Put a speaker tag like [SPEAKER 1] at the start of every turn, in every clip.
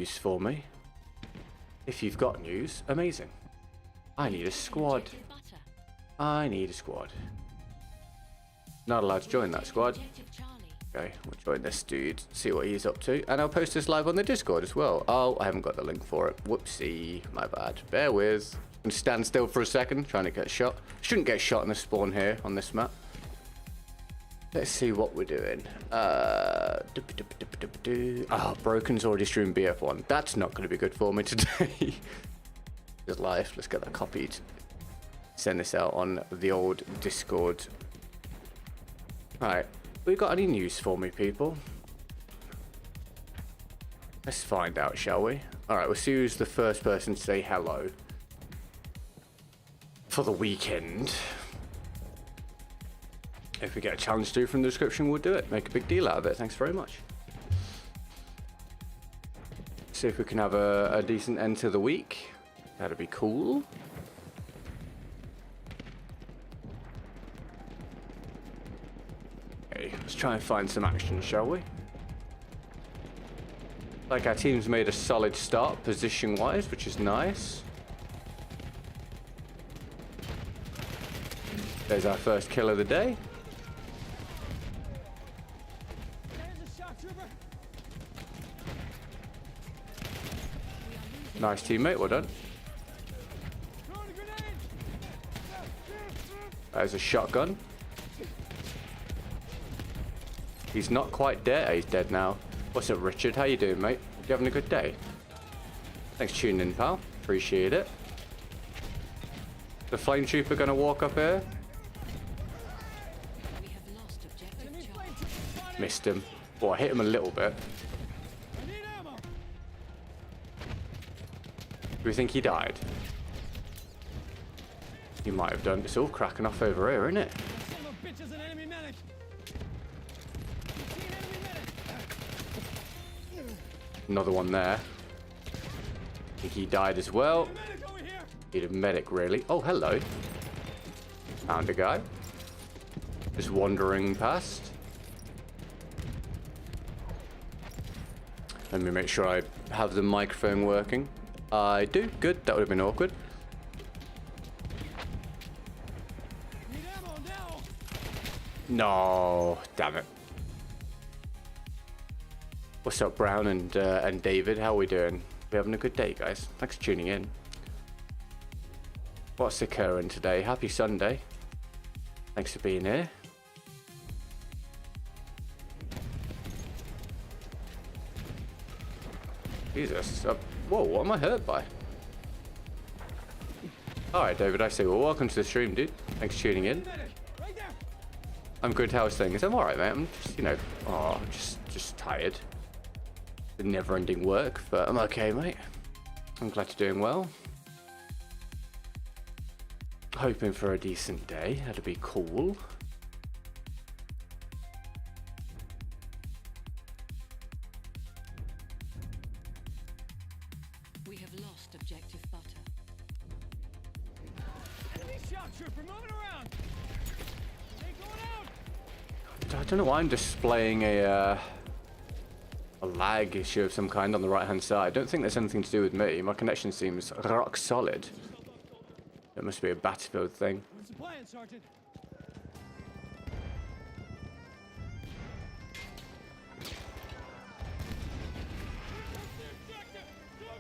[SPEAKER 1] news for me. If you've got news, amazing. I need a squad. I need a squad. Not allowed to join that squad. Okay, we'll join this dude, see what he's up to, and I'll post this live on the Discord as well. Oh, I haven't got the link for it. Whoopsie, my bad. Bear with. I'm gonna stand still for a second, trying to get shot. Shouldn't get shot in the spawn here on this map. Let's see what we're doing. Broken's already streamed BF1. That's not going to be good for me today. Just live. Let's get that copied. Send this out on the old Discord. Right. We got any news for me, people? Let's find out, shall we? Alright, we'll see who's the first person to say hello for the weekend. If we get a challenge to from the description, we'll do it. Make a big deal out of it. Thanks very much. See if we can have a decent end to the week. That'd be cool. Okay, let's try and find some action, shall we? Like our team's made a solid start position-wise, which is nice. There's our first kill of the day. Nice teammate, well done. There's a shotgun. He's not quite dead. He's dead now. What's up, Richard? How you doing, mate? You having a good day? Thanks for tuning in, pal. Appreciate it. The flame trooper gonna walk up here? Missed him. Well, I hit him a little bit. Do we think he died? He might have done. It's all cracking off over here, isn't it? Another one there. I think he died as well. Need a medic, really. Oh, hello. Found a guy. Just wandering past. Let me make sure I have the microphone working. I do. Good. That would have been awkward. No. Damn it. What's up, Brown and David? How are we doing? We having a good day, guys. Thanks for tuning in. What's occurring today? Happy Sunday. Thanks for being here. Jesus. Whoa, what am I hurt by? Alright, David, I say, well, welcome to the stream, dude. Thanks for tuning in. I'm good, how's things? I'm alright, mate. I'm just, you know, just tired. The never-ending work, but I'm okay, mate. I'm glad you're doing well. Hoping for a decent day. That'd be cool.
[SPEAKER 2] We have lost objective butter. Enemy shock trooper moving around. They going out.
[SPEAKER 1] I don't know why I'm displaying a lag issue of some kind on the right-hand side. I don't think there's anything to do with me. My connection seems rock solid. It must be a Battlefield thing.
[SPEAKER 2] What's the plan, Sergeant?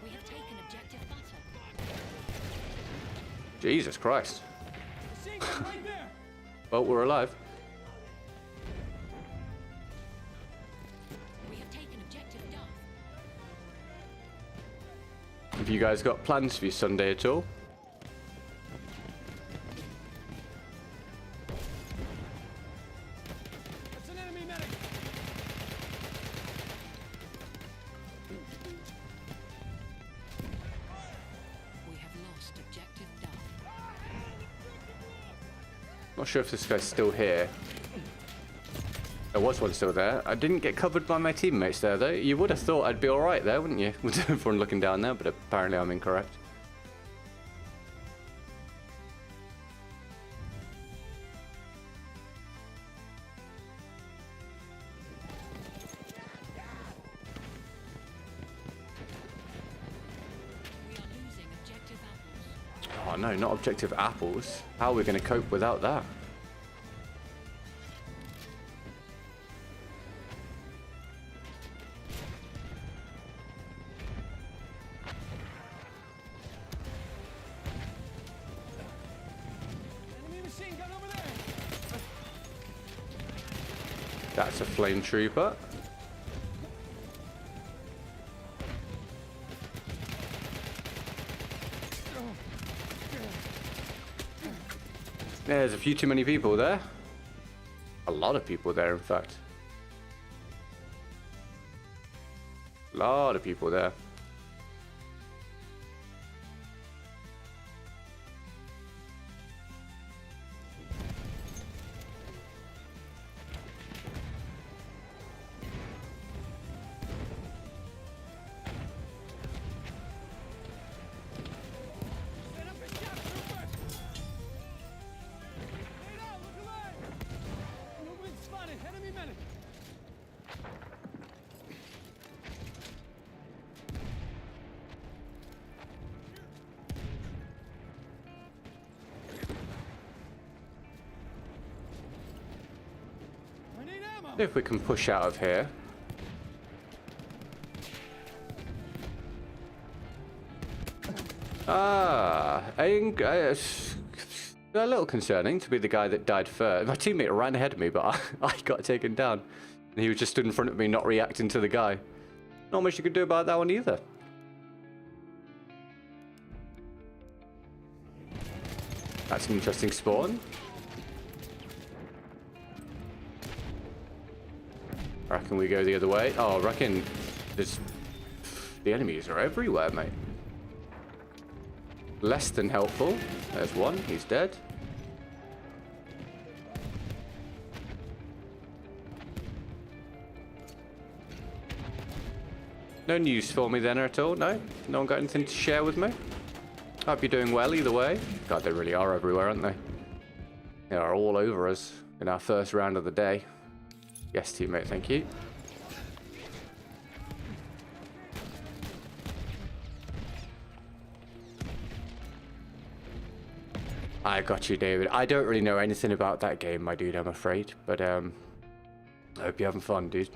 [SPEAKER 2] We have taken objective butter.
[SPEAKER 1] Jesus Christ.
[SPEAKER 2] Right there.
[SPEAKER 1] Well, we're alive.
[SPEAKER 2] We have taken objective Duff.
[SPEAKER 1] Have you guys got plans for your Sunday at all?
[SPEAKER 2] That's an enemy medic. We have lost objective Duff.
[SPEAKER 1] Not sure if this guy's still here. There was one still there. I didn't get covered by my teammates there, though. You would have thought I'd be alright there, wouldn't you? With everyone looking down there, but apparently I'm incorrect. Oh no, not objective apples. How are we going to cope without that?
[SPEAKER 2] Enemy machine gun over there.
[SPEAKER 1] That's a flame trooper. There's a few too many people there. A lot of people there, in fact. A lot of people there.
[SPEAKER 2] Set up a shot, trooper. Laid out, look alive. Movement spotted. Enemy medic. I need ammo.
[SPEAKER 1] See if we can push out of here. A little concerning to be the guy that died first. My teammate ran ahead of me, but I got taken down. And he was just stood in front of me, not reacting to the guy. Not much you could do about that one either. That's an interesting spawn. I reckon we go the other way. Oh, I reckon the enemies are everywhere, mate. Less than helpful. There's one. He's dead. No news for me then at all? No? No one got anything to share with me? Hope you're doing well either way. God, they really are everywhere, aren't they? They are all over us in our first round of the day. Yes, teammate, thank you. I got you, David. I don't really know anything about that game, my dude, I'm afraid. But, I hope you're having fun, dude.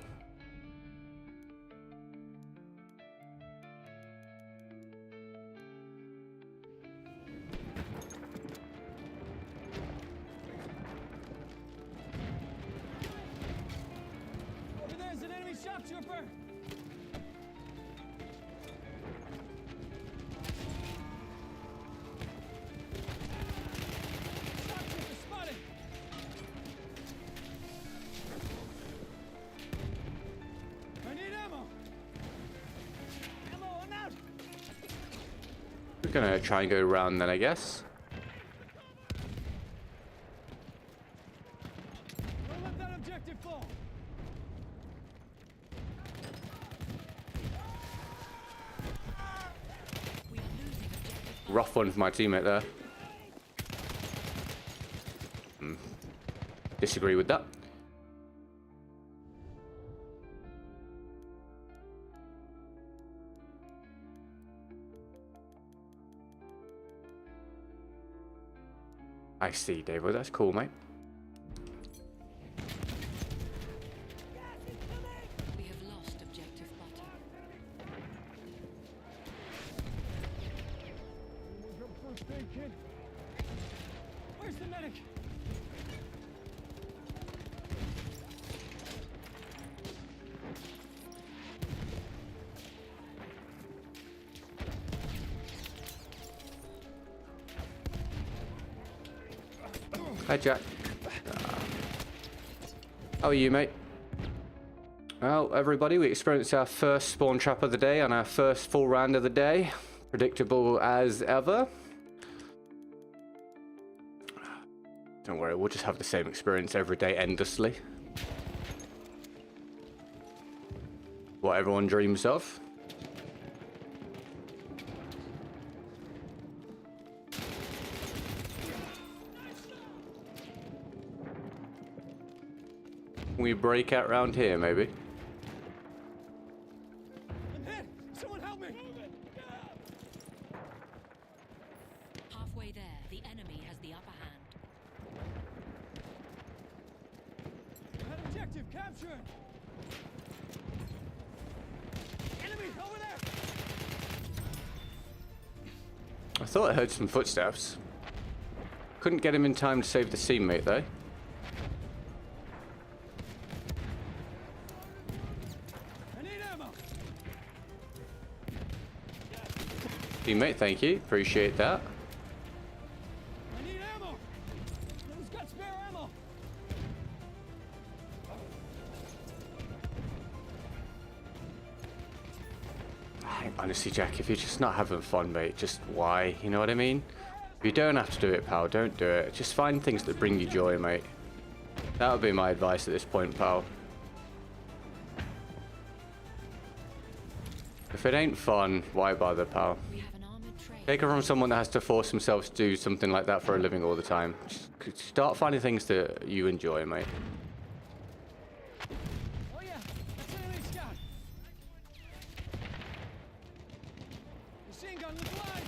[SPEAKER 2] Over there's an enemy shock trooper. Shock trooper spotted. I need ammo. Ammo, I'm out.
[SPEAKER 1] We're gonna try and go around then, I guess.
[SPEAKER 2] Don't let that objective fall.
[SPEAKER 1] Rough one for my teammate there. Disagree with that. I see, David. That's cool, mate.
[SPEAKER 3] We have lost objective butter.
[SPEAKER 2] First aid kit. Where's the medic?
[SPEAKER 1] Hi, Jack. How are you, mate? Well, everybody, we experienced our first spawn trap of the day on our first full round of the day. Predictable as ever. Don't worry, we'll just have the same experience every day endlessly. What everyone dreams of. Can we break out round here, maybe?
[SPEAKER 2] I'm hit. Someone help me.
[SPEAKER 3] Halfway The enemy has the upper hand.
[SPEAKER 2] That objective captured. Enemy over there.
[SPEAKER 1] I thought I heard some footsteps. Couldn't get him in time to save the teammate though.
[SPEAKER 2] I need ammo.
[SPEAKER 1] Teammate, thank you. Appreciate that.
[SPEAKER 2] I need ammo. Who's got spare ammo?
[SPEAKER 1] Honestly, Jack, if you're just not having fun, mate, just why? You know what I mean? If you don't have to do it, pal, don't do it. Just find things that bring you joy, mate. That would be my advice at this point, pal. If it ain't fun, why bother, pal?
[SPEAKER 3] We have an armored train.
[SPEAKER 1] Take it from someone that has to force themselves to do something like that for a living all the time. Just start finding things that you enjoy, mate.
[SPEAKER 2] Oh yeah, that's an enemy scout. Machine gun with line.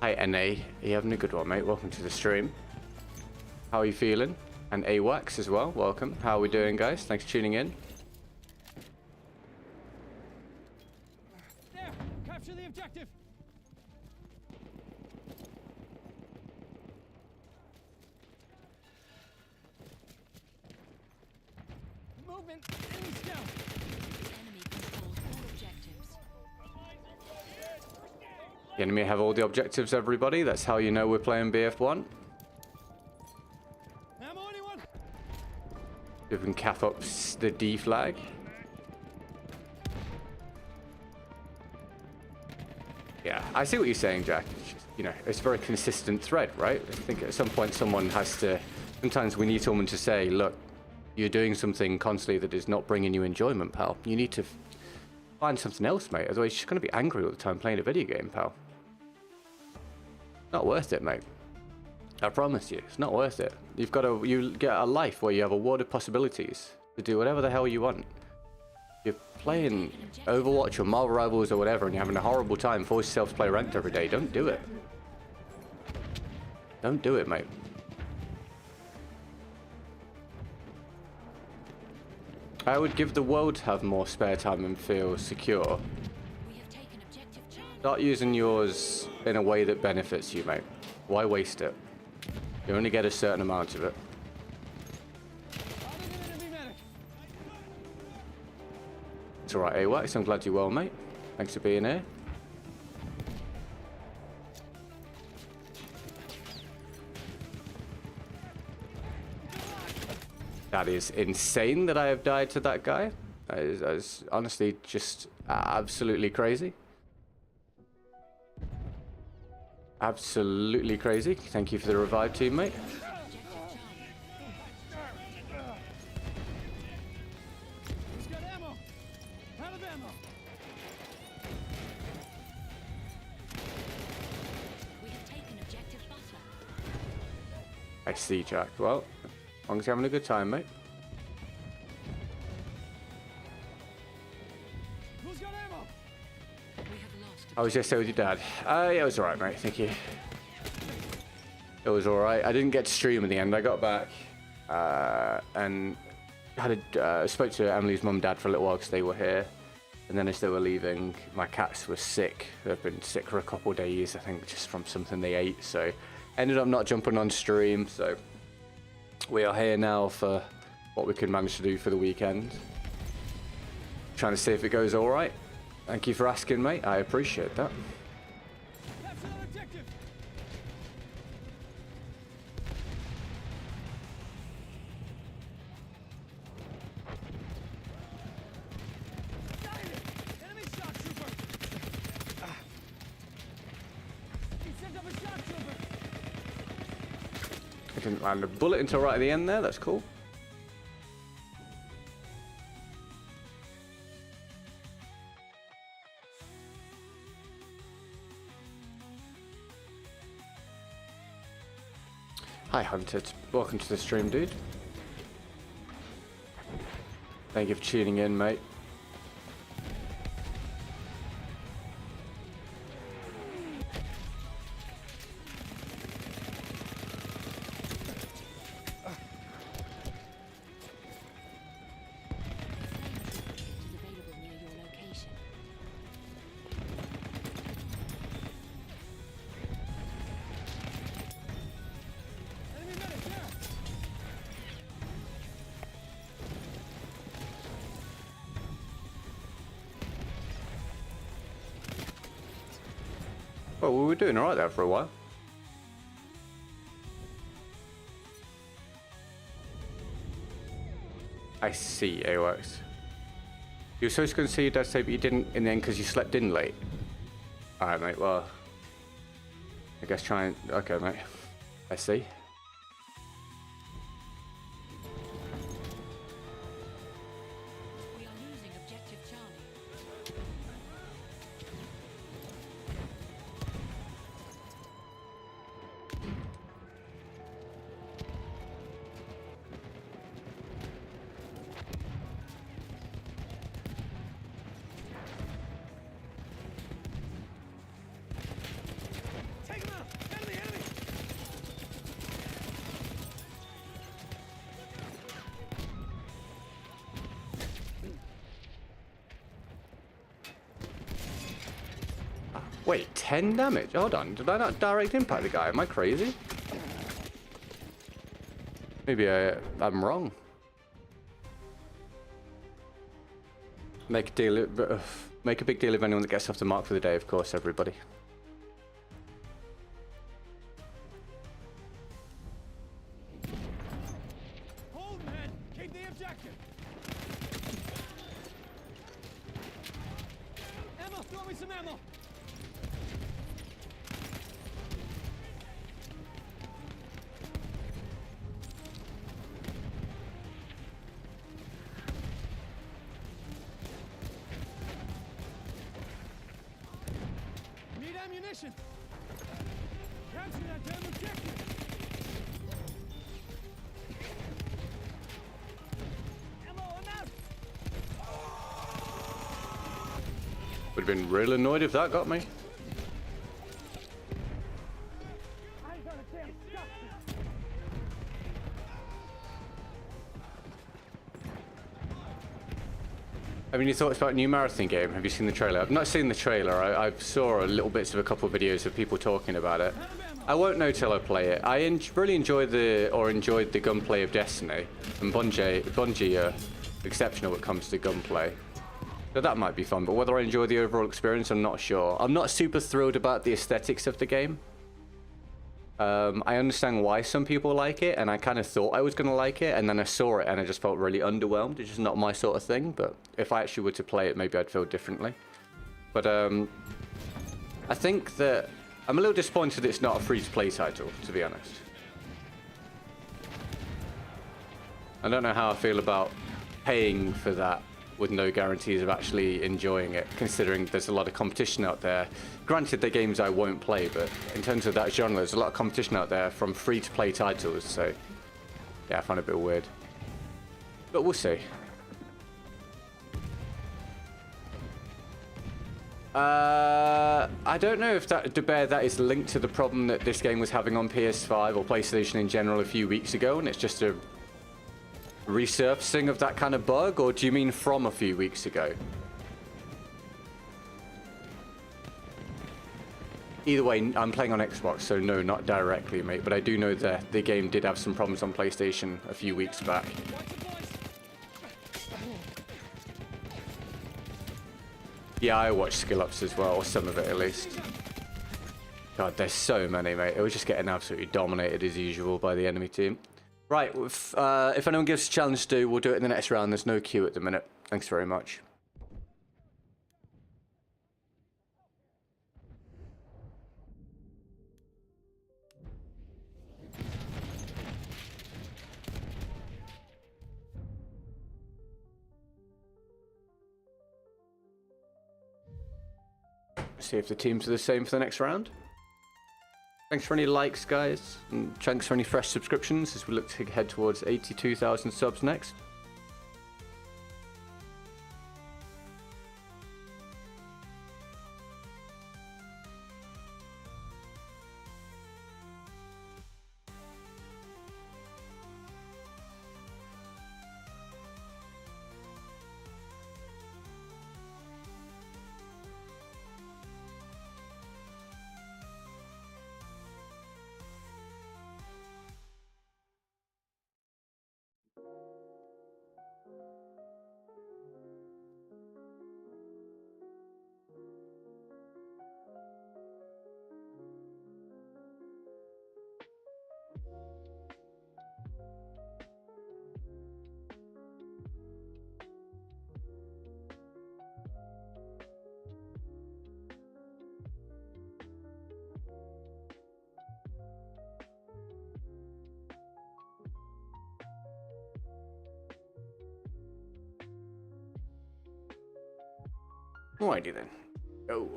[SPEAKER 1] Hi, NA. Are you having a good one, mate? Welcome to the stream. How are you feeling? And AWAX as well. Welcome. How are we doing, guys? Thanks for tuning in.
[SPEAKER 2] There, capture the objective. Movement, enemy scout.
[SPEAKER 3] The enemy controls all objectives.
[SPEAKER 1] The enemy have all the objectives, everybody. That's how you know we're playing BF1.
[SPEAKER 2] Ammo, anyone?
[SPEAKER 1] We can cap up the D flag. Yeah, I see what you're saying, Jack. It's just, you know, it's a very consistent thread, right? I think at some point someone has to... Sometimes we need someone to say, look, you're doing something constantly that is not bringing you enjoyment, pal. You need to find something else, mate. Otherwise, you're just going to be angry all the time playing a video game, pal. Not worth it, mate. I promise you, it's not worth it. You get a life where you have a world of possibilities to do whatever the hell you want. You're playing Overwatch or Marvel Rivals or whatever and you're having a horrible time, force yourself to play ranked every day. Don't do it. Don't do it, mate. I would give the world to have more spare time and feel secure.
[SPEAKER 3] We have taken objective Charlie.
[SPEAKER 1] Start using yours in a way that benefits you, mate. Why waste it? You only get a certain amount of it.
[SPEAKER 2] Spotted an enemy medic.
[SPEAKER 1] It's alright, AWAX. I'm glad you're well, mate. Thanks for being here. That is insane that I have died to that guy. That is honestly just absolutely crazy. Absolutely crazy. Thank you for the revive, teammate.
[SPEAKER 2] Who's got ammo? Out of ammo.
[SPEAKER 3] We have taken objective butter.
[SPEAKER 1] I see, Jack. Well, as long as you're having a good time, mate.
[SPEAKER 2] Who's got ammo?
[SPEAKER 3] We have lost.
[SPEAKER 1] How was yesterday with your dad? Yeah, it was alright, mate. Thank you. It was alright. I didn't get to stream in the end. I got back and spoke to Emily's mum and dad for a little while because they were here. And then as they were leaving, my cats were sick. They've been sick for a couple of days, I think, just from something they ate. So ended up not jumping on stream. So we are here now for what we can manage to do for the weekend. Trying to see if it goes alright. Thank you for asking, mate. I appreciate that.
[SPEAKER 2] Capture that objective. Got it. Enemy shock trooper. He sent up a shock trooper.
[SPEAKER 1] I didn't land a bullet until right at the end there. That's cool. Hi Hunted, welcome to the stream, dude. Thank you for tuning in, mate. Well, we were doing alright there for a while. I see, AOX. You were supposed to concede your death save, but you didn't in the end because you slept in late. Alright, mate, well. I guess try and... Okay, mate. I see.
[SPEAKER 3] We are losing objective Charlie.
[SPEAKER 2] Take him out! Enemy, enemy!
[SPEAKER 1] Wait, 10 damage? Hold on, did I not direct impact the guy? Am I crazy? Maybe I'm wrong. Make a big deal of anyone that gets off the mark for the day, of course, everybody.
[SPEAKER 2] Hold, man! Keep the objective! Ammo! Throw me some ammo! Need ammunition! Capture that damn objective! Ammo, I'm out!
[SPEAKER 1] Would have been real annoyed if that got me.
[SPEAKER 2] I ain't got a damn stuff!
[SPEAKER 1] Have any thoughts about new marathon game? Have you seen the trailer? I've not seen the trailer. I saw a little bits of a couple of videos of people talking about it. I won't know till I play it. I really enjoyed the gunplay of Destiny, and Bungie are exceptional when it comes to gunplay. So that might be fun, but whether I enjoy the overall experience, I'm not sure. I'm not super thrilled about the aesthetics of the game. I understand why some people like it, and I kind of thought I was going to like it, and then I saw it and I just felt really underwhelmed. It's just not my sort of thing, but if I actually were to play it, maybe I'd feel differently. But I think that I'm a little disappointed it's not a free-to-play title, to be honest. I don't know how I feel about paying for that with no guarantees of actually enjoying it, considering there's a lot of competition out there. Granted, they're games I won't play, but in terms of that genre, there's a lot of competition out there from free-to-play titles, so yeah, I find it a bit weird. But we'll see. I don't know if that is linked to the problem that this game was having on PS5 or PlayStation in general a few weeks ago, and it's just a resurfacing of that kind of bug, or do you mean from a few weeks ago? Either way, I'm playing on Xbox, so no, not directly, mate, but I do know that the game did have some problems on PlayStation a few weeks back. Yeah, I watched skill ups as well, or some of it at least. God, there's so many, mate. It was just getting absolutely dominated as usual by the enemy team. Right, if anyone gives a challenge to do, we'll do it in the next round. There's no queue at the minute. Thanks very much. See if the teams are the same for the next round. Thanks for any likes, guys, and thanks for any fresh subscriptions as we look to head towards 82,000 subs next. Alrighty then. Go.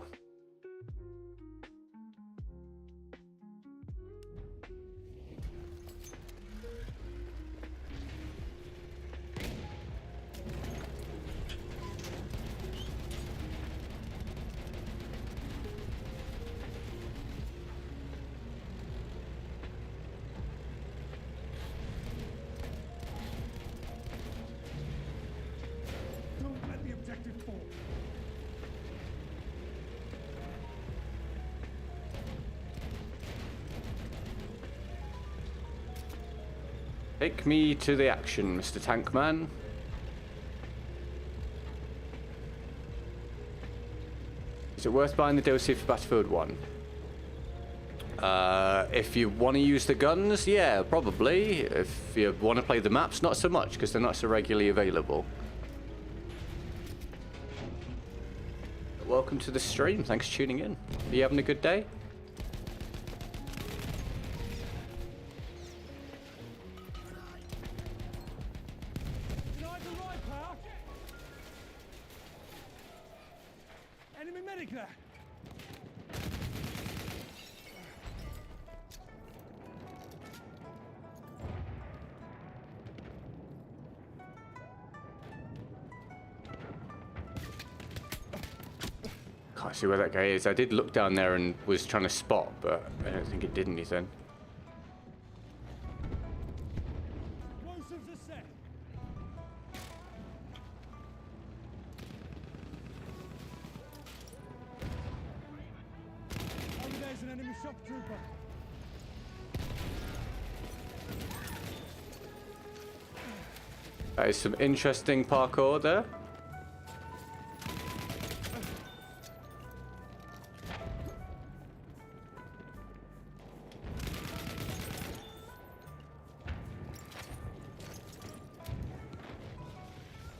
[SPEAKER 2] Don't let the objective fall.
[SPEAKER 1] Take me to the action, Mr. Tankman. Is it worth buying the DLC for Battlefield 1? If you want to use the guns, yeah, probably. If you want to play the maps, not so much, because they're not so regularly available. Welcome to the stream. Thanks for tuning in. Are you having a good day?
[SPEAKER 2] Denied the right, pal. Enemy medic there.
[SPEAKER 1] Can't see where that guy is. I did look down there and was trying to spot, but I don't think it did anything.
[SPEAKER 2] Explosives are set. Over there's an enemy shock trooper.
[SPEAKER 1] That is some interesting parkour there.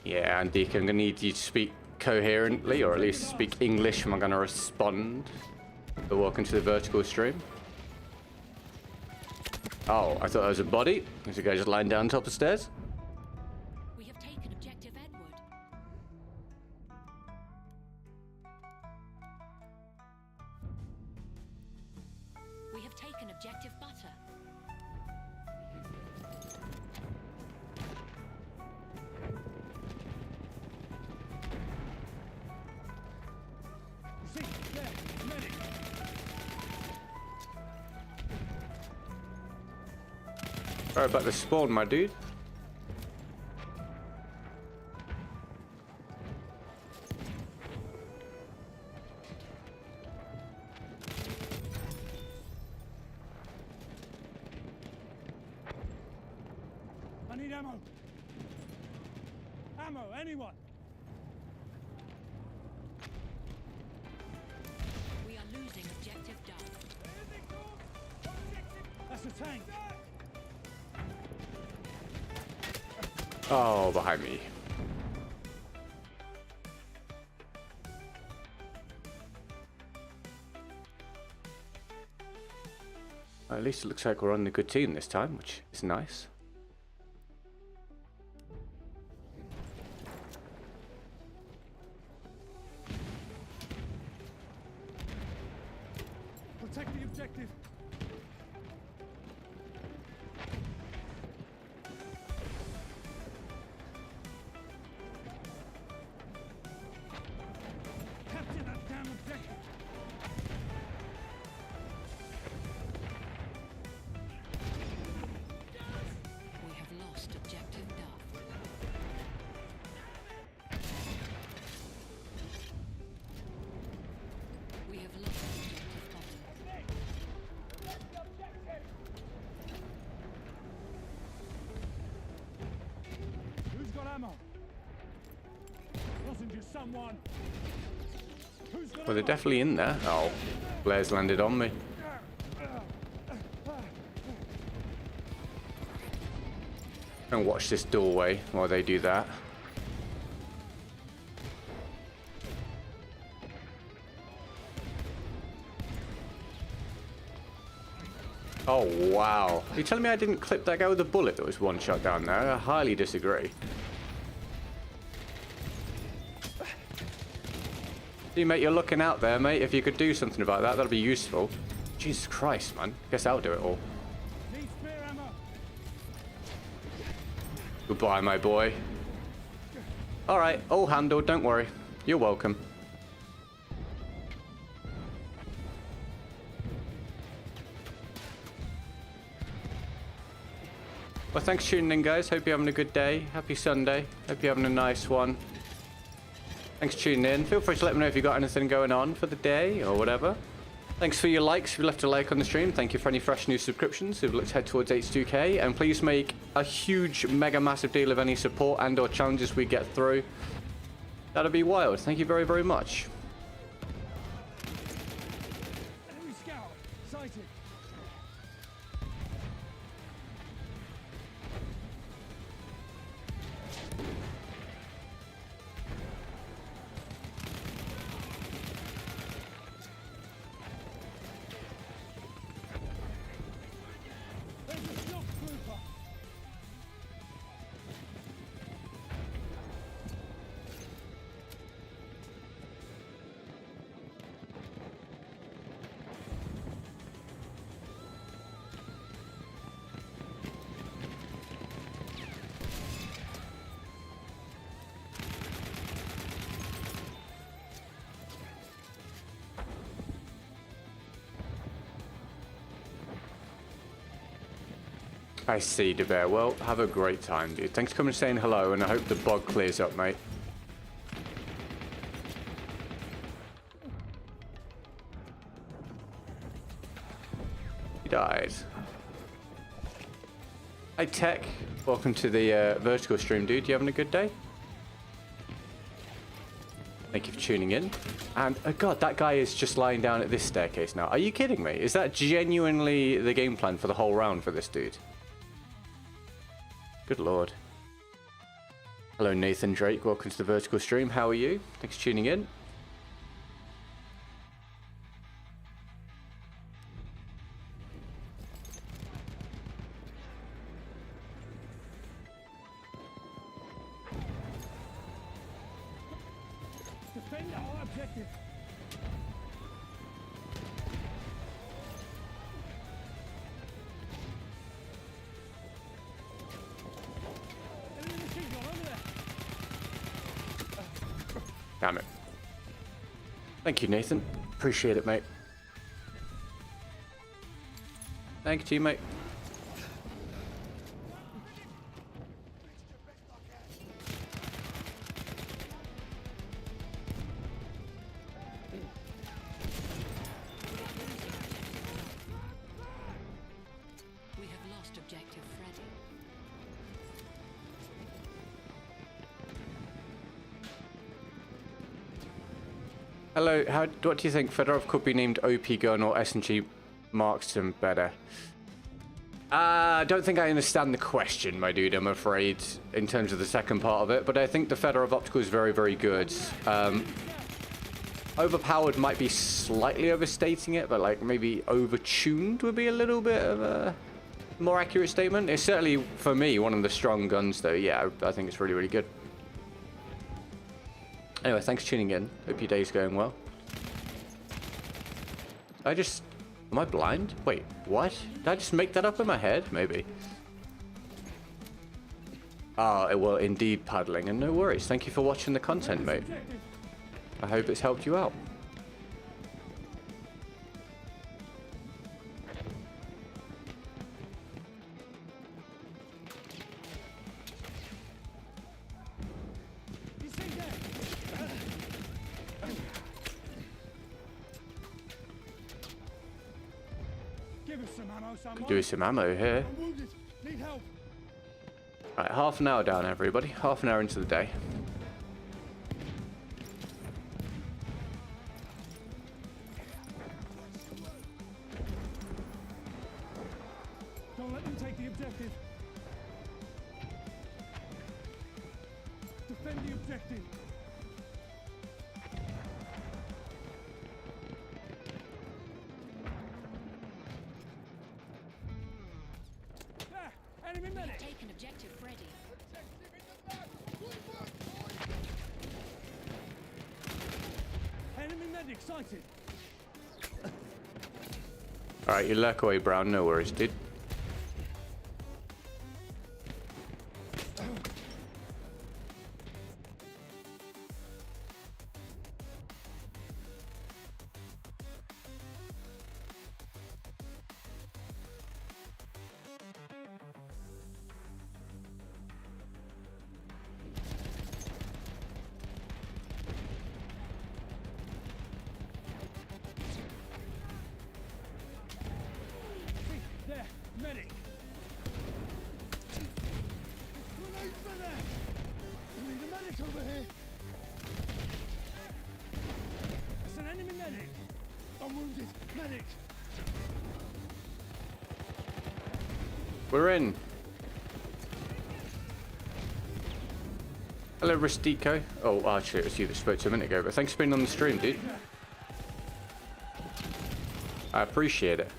[SPEAKER 1] Yeah, and Deacon, I'm gonna need you to speak coherently, or at least speak English when I'm gonna respond. So welcome to the vertical stream. Oh, I thought that was a body. There's a guy just lying down top of the stairs.
[SPEAKER 3] We have taken objective Edward. We have taken objective Butter.
[SPEAKER 2] See, there, medic.
[SPEAKER 1] Sorry about the spawn, my dude.
[SPEAKER 2] I need ammo. Ammo, anyone.
[SPEAKER 3] We are losing objective Duff.
[SPEAKER 2] That's a tank.
[SPEAKER 1] Oh, behind me. Well, at least it looks like we're on the good team this time, which is nice.
[SPEAKER 2] Protect the objective. someone. Who's got
[SPEAKER 1] Well, they're definitely in there. Oh, Blair's landed on me. And watch this doorway while they do that. Oh, wow. Are you telling me I didn't clip that guy with a bullet that was one shot down there? I highly disagree. See, mate, you're looking out there, mate. If you could do something about that, that'd be useful. Jesus Christ, man. Guess I'll do it all.
[SPEAKER 2] Need spare ammo.
[SPEAKER 1] Goodbye, my boy. Alright, all handled, don't worry. You're welcome. Well, thanks for tuning in, guys. Hope you're having a good day. Happy Sunday. Hope you're having a nice one. Thanks for tuning in. Feel free to let me know if you got anything going on for the day or whatever. Thanks for your likes. If you left a like on the stream, thank you for any fresh new subscriptions. Let's head towards 82k. And please make a huge, mega massive deal of any support and or challenges we get through. That'll be wild. Thank you very, very much.
[SPEAKER 2] Enemy scout. Sighted. There's a shock trooper.
[SPEAKER 1] I see, DeBear. Well, have a great time, dude. Thanks for coming and saying hello, and I hope the bug clears up, mate. He died. Hey, Tech. Welcome to the vertical stream, dude. You having a good day? Thank you for tuning in. And, oh god, that guy is just lying down at this staircase now. Are you kidding me? Is that genuinely the game plan for the whole round for this dude? Good lord. Hello, Nathan Drake. Welcome to the vertical stream. How are you? Thanks for tuning in.
[SPEAKER 2] Defend our objective. Enemy machine gun over there.
[SPEAKER 1] Damn it. Thank you, Nathan. Appreciate it, mate. Thank you, teammate.
[SPEAKER 3] We have lost objective Freddy.
[SPEAKER 1] Hello, what do you think? Fedorov could be named OP Gun or SMG Marksman better? I don't think I understand the question, my dude, I'm afraid, in terms of the second part of it, but I think the Fedorov Optical is very, very good. Overpowered might be slightly overstating it, but like maybe overtuned would be a little bit of a more accurate statement. It's certainly, for me, one of the strong guns, though. Yeah, I think it's really, really good. Anyway, thanks for tuning in. Hope your day's going well. Am I blind? Wait, what? Did I just make that up in my head? Maybe. Ah, well, indeed paddling, and no worries. Thank you for watching the content, mate. I hope it's helped you out.
[SPEAKER 2] You see that? Give us some ammo, someone.
[SPEAKER 1] Could do some ammo here.
[SPEAKER 2] I'm wounded. Need help.
[SPEAKER 1] Right, half an hour down, everybody. Half an hour into the day.
[SPEAKER 2] Let them take the objective. Defend the objective. There! Enemy medic!
[SPEAKER 3] Taken objective Freddy.
[SPEAKER 2] Enemy medic sighted!
[SPEAKER 1] Alright, you lurk away, Brown. No worries, dude.
[SPEAKER 2] There! Medic! Grenade for there! We need a medic over here! It's an enemy medic! I'm wounded! Medic!
[SPEAKER 1] We're in. Hello, Ristico. Oh, actually, it was you that spoke to a minute ago, but thanks for being on the stream, dude. I appreciate it.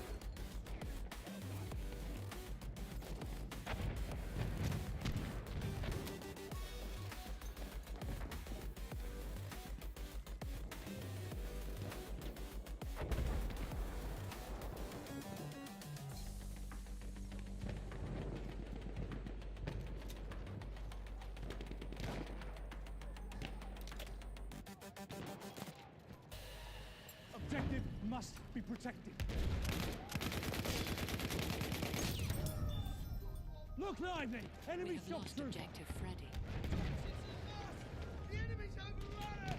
[SPEAKER 2] Objective must be protected. Look lively!
[SPEAKER 3] We
[SPEAKER 2] Enemy
[SPEAKER 3] have
[SPEAKER 2] shot
[SPEAKER 3] lost
[SPEAKER 2] through!
[SPEAKER 3] objective Freddy.
[SPEAKER 2] The enemy's overrun us!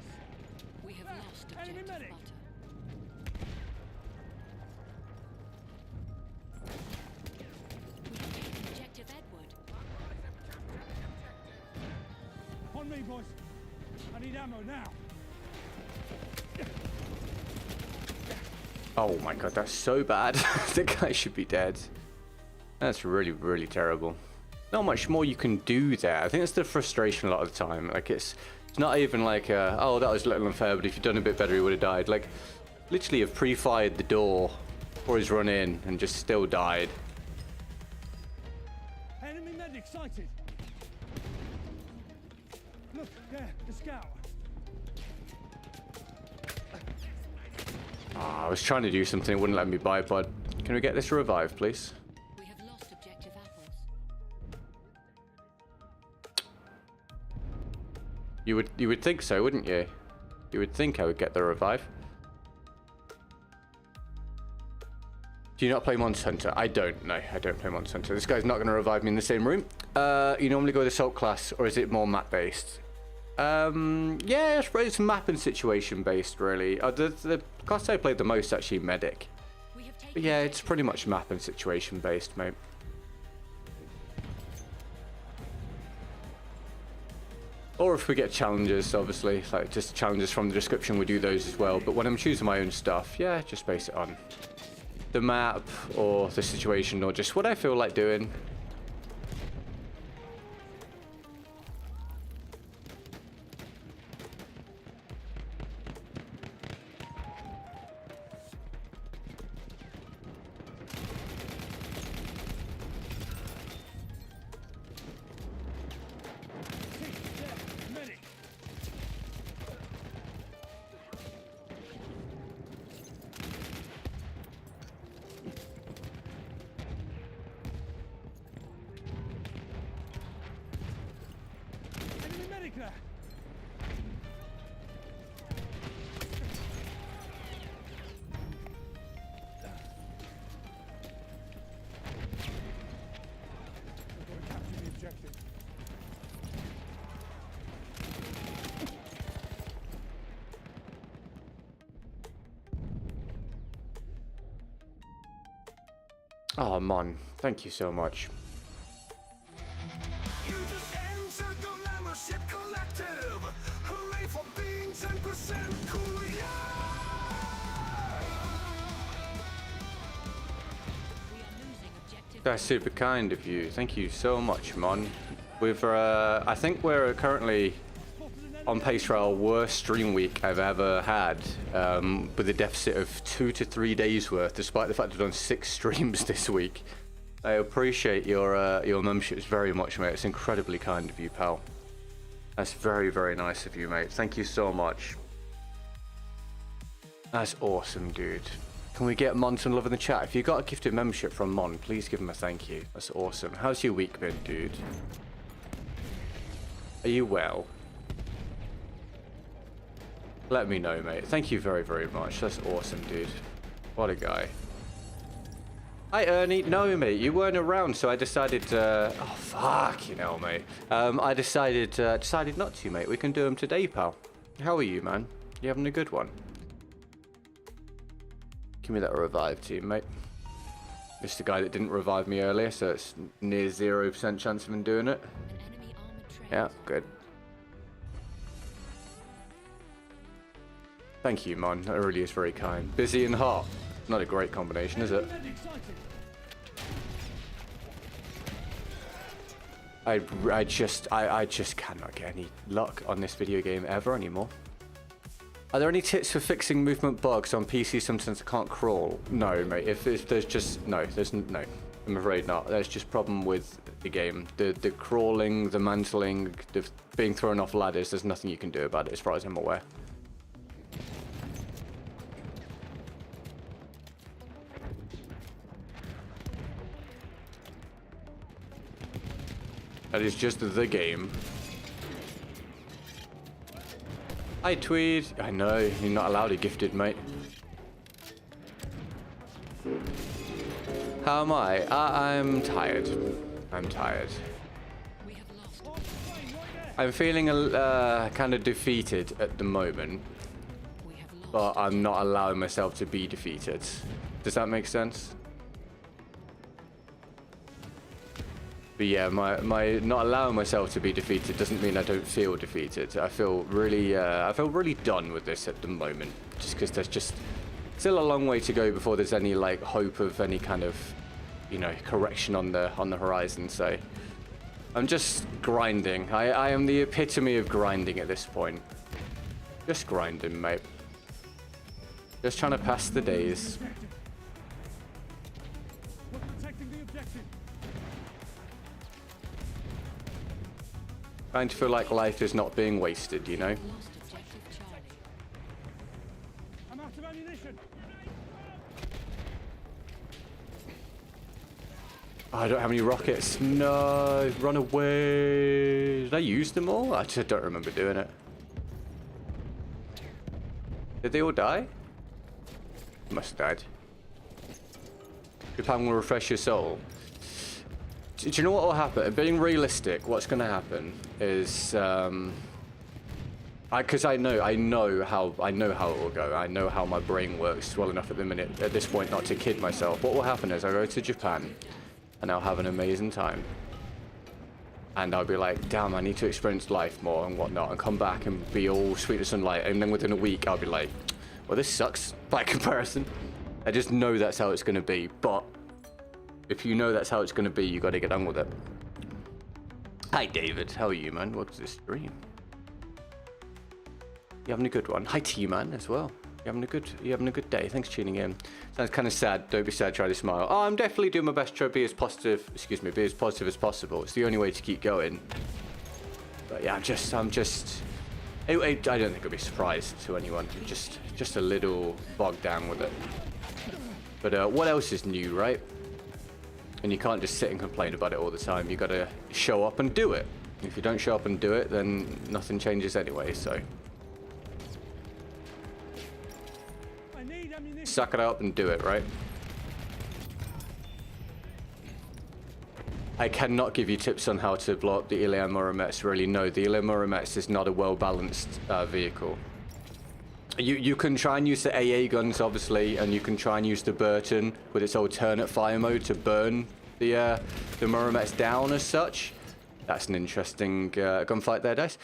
[SPEAKER 3] We have lost
[SPEAKER 2] Enemy
[SPEAKER 3] objective
[SPEAKER 2] medic.
[SPEAKER 3] Butter. We have taken objective Edward.
[SPEAKER 2] On me, boys! I need ammo now!
[SPEAKER 1] Oh my god, that's so bad. The guy should be dead. That's really, really terrible. Not much more you can do there. I think that's the frustration a lot of the time. Like, it's not even like, oh, that was a little unfair, but if you'd done a bit better, he would have died. Like, literally have pre-fired the door before he's run in and just still died.
[SPEAKER 2] Enemy medic sighted! Look, there, the scout!
[SPEAKER 1] Oh, I was trying to do something, it wouldn't let me bipod. Can we get this revive, please?
[SPEAKER 3] We have lost objective apples.
[SPEAKER 1] You would think so, wouldn't you? You would think I would get the revive. Do you not play Monster Hunter? I don't. No, I don't play Monster Hunter. This guy's not going to revive me in the same room. You normally go with Assault class, or is it more map based? Yeah, it's map and situation based, really. The class I played the most actually Medic.
[SPEAKER 3] We have taken
[SPEAKER 1] But yeah, it's
[SPEAKER 3] objective
[SPEAKER 1] pretty much map and situation based, mate. Or if we get challenges, obviously, like just challenges from the description, we do those as well. But when I'm choosing my own stuff, yeah, just base it on the map or the situation or just what I feel like doing.
[SPEAKER 2] Medic! Enemy medic there! We've got to capture the objective.
[SPEAKER 1] Oh, Mon, thank you so much.
[SPEAKER 4] You just entered the membership collective. Hooray for being 10% cool, yeah!
[SPEAKER 3] We are losing objective
[SPEAKER 1] That's super kind of you. Thank you so much, Mon. I think we're currently on pace for our worst stream week I've ever had, with a deficit of 2 to 3 days worth, despite the fact I've done 6 streams this week. I appreciate your memberships very much, mate. It's incredibly kind of you, pal. That's very, very nice of you, mate. Thank you so much. That's awesome, dude. Can we get Mon some love in the chat? If you got a gifted membership from Mon, please give him a thank you. That's awesome. How's your week been, dude? Are you well? Let me know, mate. Thank you very, very much. That's awesome, dude. What a guy. Hi, Ernie. No, mate, you weren't around, so I decided to... Oh, fuck, you know, mate. I decided not to, mate. We can do them today, pal. How are you, man? You having a good one? Give me that revive team, mate. This is the guy that didn't revive me earlier, so it's near 0% chance of him doing it. Yeah, good. Thank you, Mon. That really is very kind. Busy and hot. Not a great combination, is it? I just cannot get any luck on this video game ever anymore. Are there any tips for fixing movement bugs on PC sometimes I can't crawl? No, mate. If there's just no. I'm afraid not. There's just problem with the game. The crawling, the mantling, the being thrown off ladders. There's nothing you can do about it, as far as I'm aware. That is just the game. Hi, Tweed. I know, you're not allowed a gifted, mate. How am I? I'm tired. I'm tired. I'm feeling kind of defeated at the moment, but I'm not allowing myself to be defeated. Does that make sense? But yeah, my not allowing myself to be defeated doesn't mean I don't feel defeated. I feel really done with this at the moment, just because there's just still a long way to go before there's any like hope of any kind of, you know, correction on the horizon. So I'm just grinding. I am the epitome of grinding at this point. Just grinding, mate. Just trying to pass the days. Trying to feel like life is not being wasted, you know?
[SPEAKER 2] I'm out of ammunition.
[SPEAKER 1] Oh, I don't have any rockets. No, run away. Did I use them all? I just don't remember doing it. Did they all die? Must have died. Japan will refresh your soul. Do you know what will happen? Being realistic, what's going to happen is, because I know how it will go. I know how my brain works well enough at this point not to kid myself. What will happen is I go to Japan, and I'll have an amazing time, and I'll be like, damn, I need to experience life more and whatnot, and come back and be all sweet as sunlight, and then within a week I'll be like, well, this sucks by comparison. I just know that's how it's going to be, but if you know that's how it's going to be, you got to get on with it. Hi, David. How are you, man? Welcome to the stream. You having a good one? Hi, T-Man, as well. You having a good day? Thanks for tuning in. Sounds kind of sad. Don't be sad. Try to smile. Oh, I'm definitely doing my best to try to be as positive. Excuse me, be as positive as possible. It's the only way to keep going. But yeah, I'm just. I don't think I'll be surprised to anyone. Just a little bogged down with it. But what else is new, right? And you can't just sit and complain about it all the time. You got to show up and do it. If you don't show up and do it, then nothing changes anyway. So suck it up and do it, right? I cannot give you tips on how to blow up the Ilian Muromets. Really, no. The Ilian Muromets is not a well-balanced vehicle. You can try and use the AA guns, obviously, and you can try and use the Burton with its alternate fire mode to burn the Muromets down as such. That's an interesting gunfight there, Dice.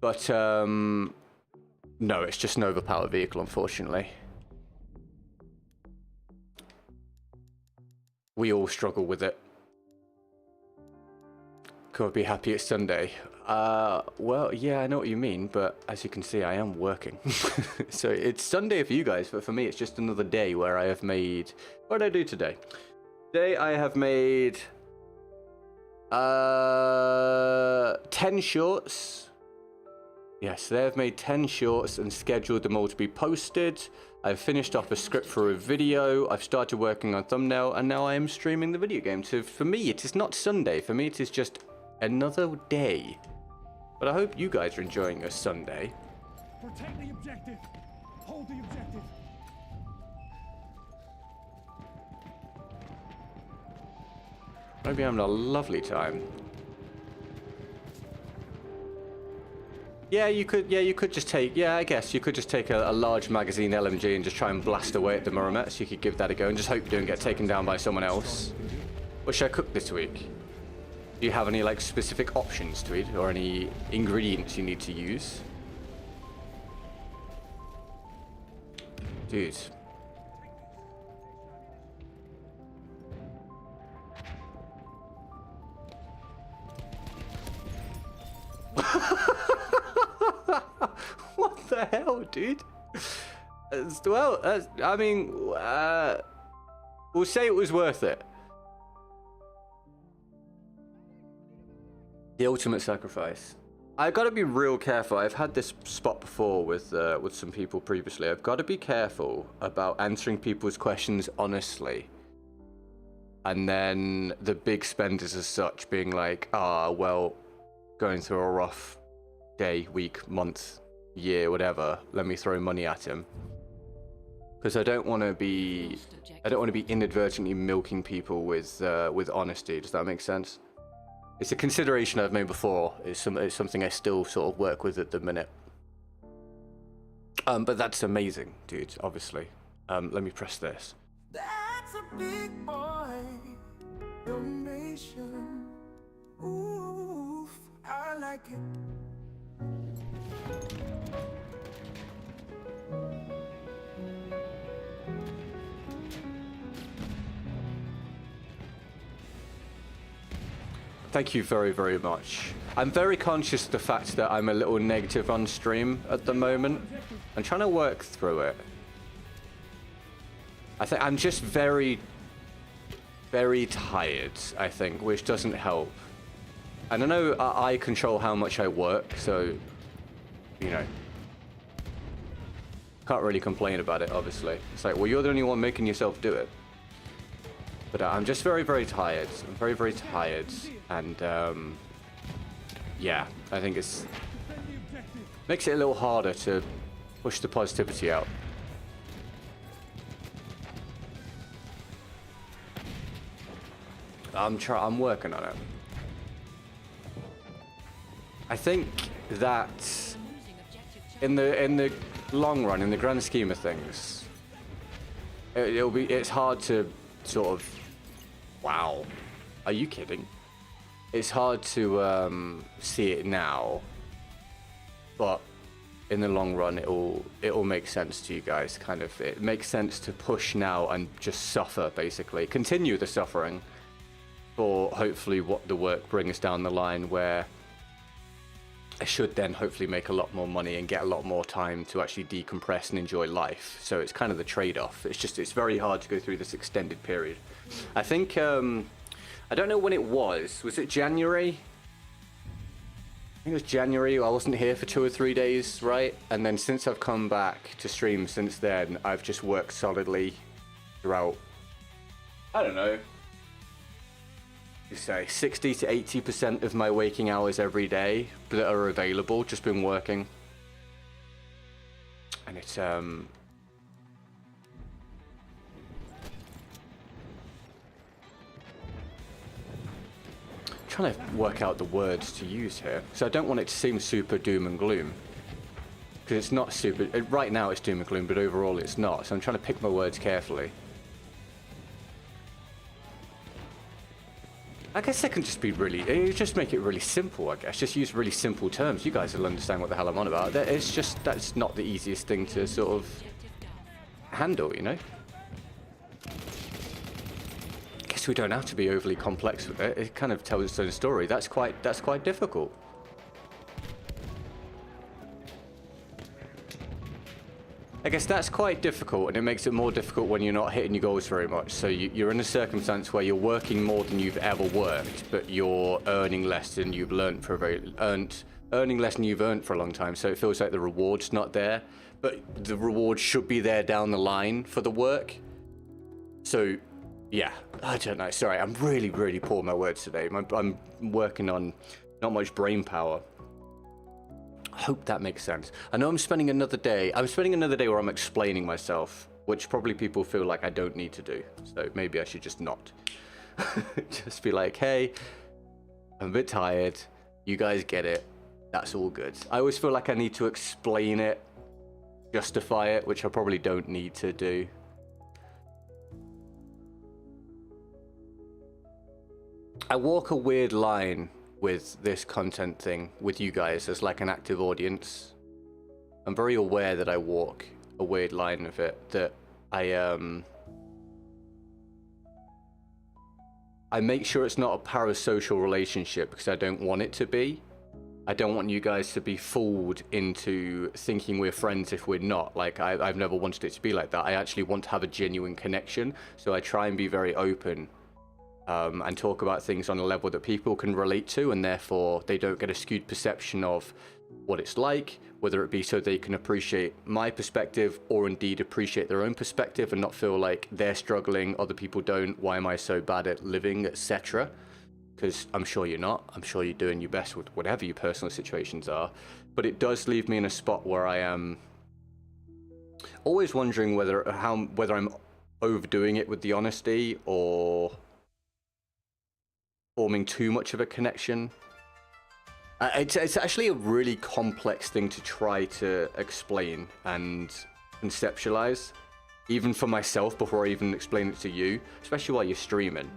[SPEAKER 1] But no, it's just an overpowered vehicle, unfortunately. We all struggle with it. Could be happy it's Sunday. Well, yeah, I know what you mean, but as you can see, I am working. So it's Sunday for you guys, but for me, it's just another day where I have made... What did I do today? Today, I have made... 10 shorts. Yes, they have made 10 shorts and scheduled them all to be posted. I've finished off a script for a video. I've started working on thumbnail, and now I am streaming the video game. So for me, it is not Sunday. For me, it is just another day. But I hope you guys are enjoying a Sunday.
[SPEAKER 2] Protect the objective. Hold the objective.
[SPEAKER 1] Maybe I'm having a lovely time. Yeah, you could just take, I guess you could just take a large magazine LMG and just try and blast away at the Muromets. You could give that a go and just hope you don't get taken down by someone else. What should I cook this week? Do you have any like specific options to it or any ingredients you need to use? Dude. What the hell, dude? Well, I mean, we'll say it was worth it. The ultimate sacrifice. I've got to be real careful. I've had this spot before with some people previously. I've got to be careful about answering people's questions honestly. And then the big spenders as such being like, well, going through a rough day, week, month, year, whatever, let me throw money at him. Because I don't want to be inadvertently milking people with honesty. Does that make sense? It's a consideration I've made before. It's something I still sort of work with at the minute. But that's amazing, dude, obviously. Let me press this.
[SPEAKER 4] That's a big boy donation. Ooh, I like it.
[SPEAKER 1] Thank you very, very much. I'm very conscious of the fact that I'm a little negative on stream at the moment. I'm trying to work through it. I think I'm just very, very tired, I think, which doesn't help. And I know I control how much I work, so, you know, can't really complain about it, obviously. It's like, well, you're the only one making yourself do it. But I'm just very, very tired. I'm very, very tired. And, yeah, I think it's... makes it a little harder to push the positivity out. I'm working on it. I think that in the long run, in the grand scheme of things, it's hard to sort of... Wow. Are you kidding? It's hard to see it now, but in the long run, it'll make sense to you guys. Kind of, it makes sense to push now and just suffer, basically. Continue the suffering for hopefully what the work brings down the line, where I should then hopefully make a lot more money and get a lot more time to actually decompress and enjoy life. So it's kind of the trade-off. It's very hard to go through this extended period. I think, I don't know when it was. Was it January? I think it was January. I wasn't here for 2 or 3 days, right? And then since I've come back to stream since then, I've just worked solidly throughout, I don't know, you say 60 to 80% of my waking hours every day that are available, just been working. And it's, trying to work out the words to use here, so I don't want it to seem super doom and gloom, because it's not super. Right now it's doom and gloom, but overall it's not. So I'm trying to pick my words carefully. I guess I can just be just make it really simple. I guess just use really simple terms. You guys will understand what the hell I'm on about. It's just that's not the easiest thing to sort of handle, you know. guess we don't have to be overly complex with it. It kind of tells its own story. That's quite difficult. I guess that's quite difficult, and it makes it more difficult when you're not hitting your goals very much. So you're in a circumstance where you're working more than you've ever worked, but you're earning less than you've learned for earning less than you've earned for a long time. So it feels like the reward's not there, but the reward should be there down the line for the work. So yeah, I don't know. Sorry, I'm really poor with my words today. I'm working on not much brain power. I hope that makes sense. I know I'm spending another day where I'm explaining myself, which probably people feel like I don't need to do. So maybe I should just not. Just be like, hey, I'm a bit tired. You guys get it. That's all good. I always feel like I need to explain it, justify it, which I probably don't need to do. I walk a weird line with this content thing with you guys as like an active audience. I'm very aware that I walk a weird line of it, that I make sure it's not a parasocial relationship because I don't want it to be. I don't want you guys to be fooled into thinking we're friends if we're not. Like, I've never wanted it to be like that. I actually want to have a genuine connection, so I try and be very open. And talk about things on a level that people can relate to, and therefore they don't get a skewed perception of what it's like, whether it be so they can appreciate my perspective or indeed appreciate their own perspective and not feel like they're struggling, other people don't, why am I so bad at living, etc. Because I'm sure you're not. I'm sure you're doing your best with whatever your personal situations are. But it does leave me in a spot where I am always wondering whether I'm overdoing it with the honesty or forming too much of a connection. It's actually a really complex thing to try to explain and conceptualize, even for myself before I even explain it to you, especially while you're streaming.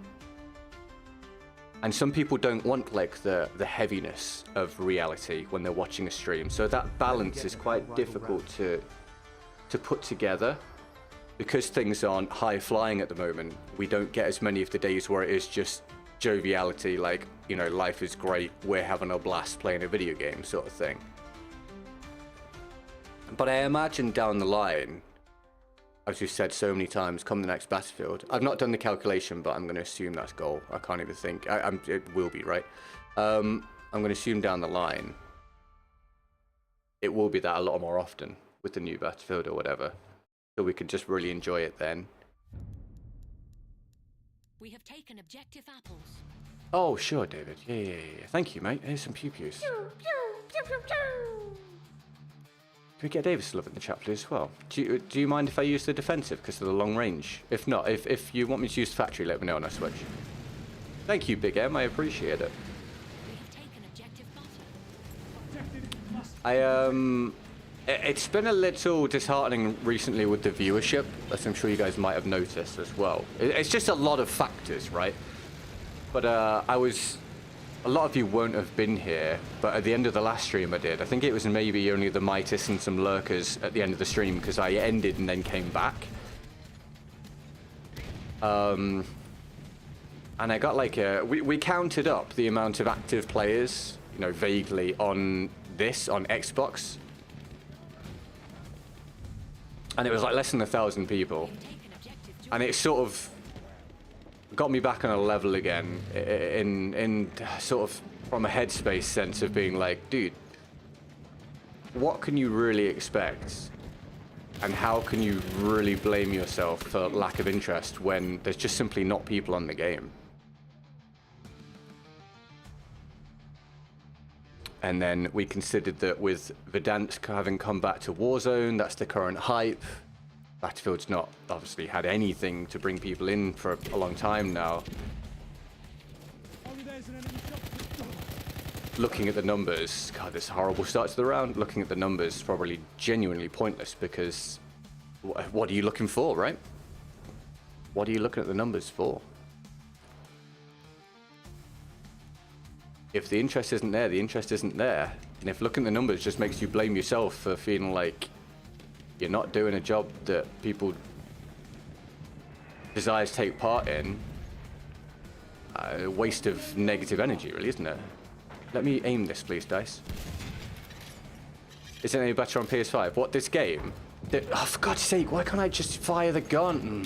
[SPEAKER 1] And some people don't want like the heaviness of reality when they're watching a stream, so that balance is quite difficult to put together. Because things aren't high flying at the moment, we don't get as many of the days where it is just joviality, like, you know, life is great, we're having a blast playing a video game sort of thing. But I imagine down the line, as we've said so many times, come the next Battlefield. I've not done the calculation, but I'm going to assume that's goal. I can't even think. It will be, right? I'm going to assume down the line, it will be that a lot more often with the new Battlefield or whatever. So we could just really enjoy it then.
[SPEAKER 3] We have taken objective apples.
[SPEAKER 1] Oh, sure, David. Yeah. Thank you, mate. Here's some pew-pews. Can we get Davis to love it in the chat, please, as well? Do you mind if I use the defensive because of the long range? If not, if you want me to use the factory, let me know and I switch. Thank you, Big M. I appreciate it.
[SPEAKER 3] We have taken objective butter.
[SPEAKER 1] It's been a little disheartening recently with the viewership, as I'm sure you guys might have noticed as well. It's just a lot of factors, right? But a lot of you won't have been here, but at the end of the last stream I did. I think it was maybe only the Mitis and some lurkers at the end of the stream because I ended and then came back. And I got like we counted up the amount of active players, you know, vaguely on Xbox. And it was like less than 1,000 people. And it sort of got me back on a level again in sort of from a headspace sense of being like, dude, what can you really expect? And how can you really blame yourself for lack of interest when there's just simply not people on the game? And then we considered that with Verdansk having come back to Warzone, that's the current hype. Battlefield's not obviously had anything to bring people in for a long time now. Looking at the numbers, God, this horrible start to the round. Looking at the numbers is probably genuinely pointless because what are you looking for, right? What are you looking at the numbers for? If the interest isn't there, the interest isn't there. And if looking at the numbers just makes you blame yourself for feeling like you're not doing a job that people desire to take part in, A waste of negative energy, really, isn't it? Let me aim this, please, dice. Is it any better on PS5? What, this game? Oh, for God's sake, why can't I just fire the gun?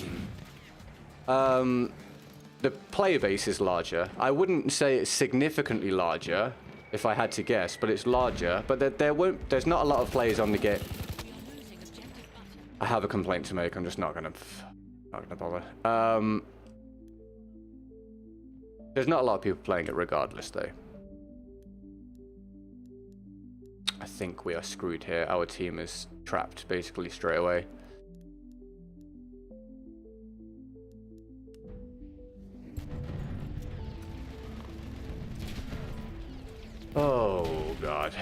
[SPEAKER 1] The player base is larger. I wouldn't say it's significantly larger, if I had to guess, but it's larger. But there's not a lot of players on the game. I have a complaint to make. I'm just not gonna bother. There's not a lot of people playing it regardless, though. I think we are screwed here. Our team is trapped basically straight away. Oh, God.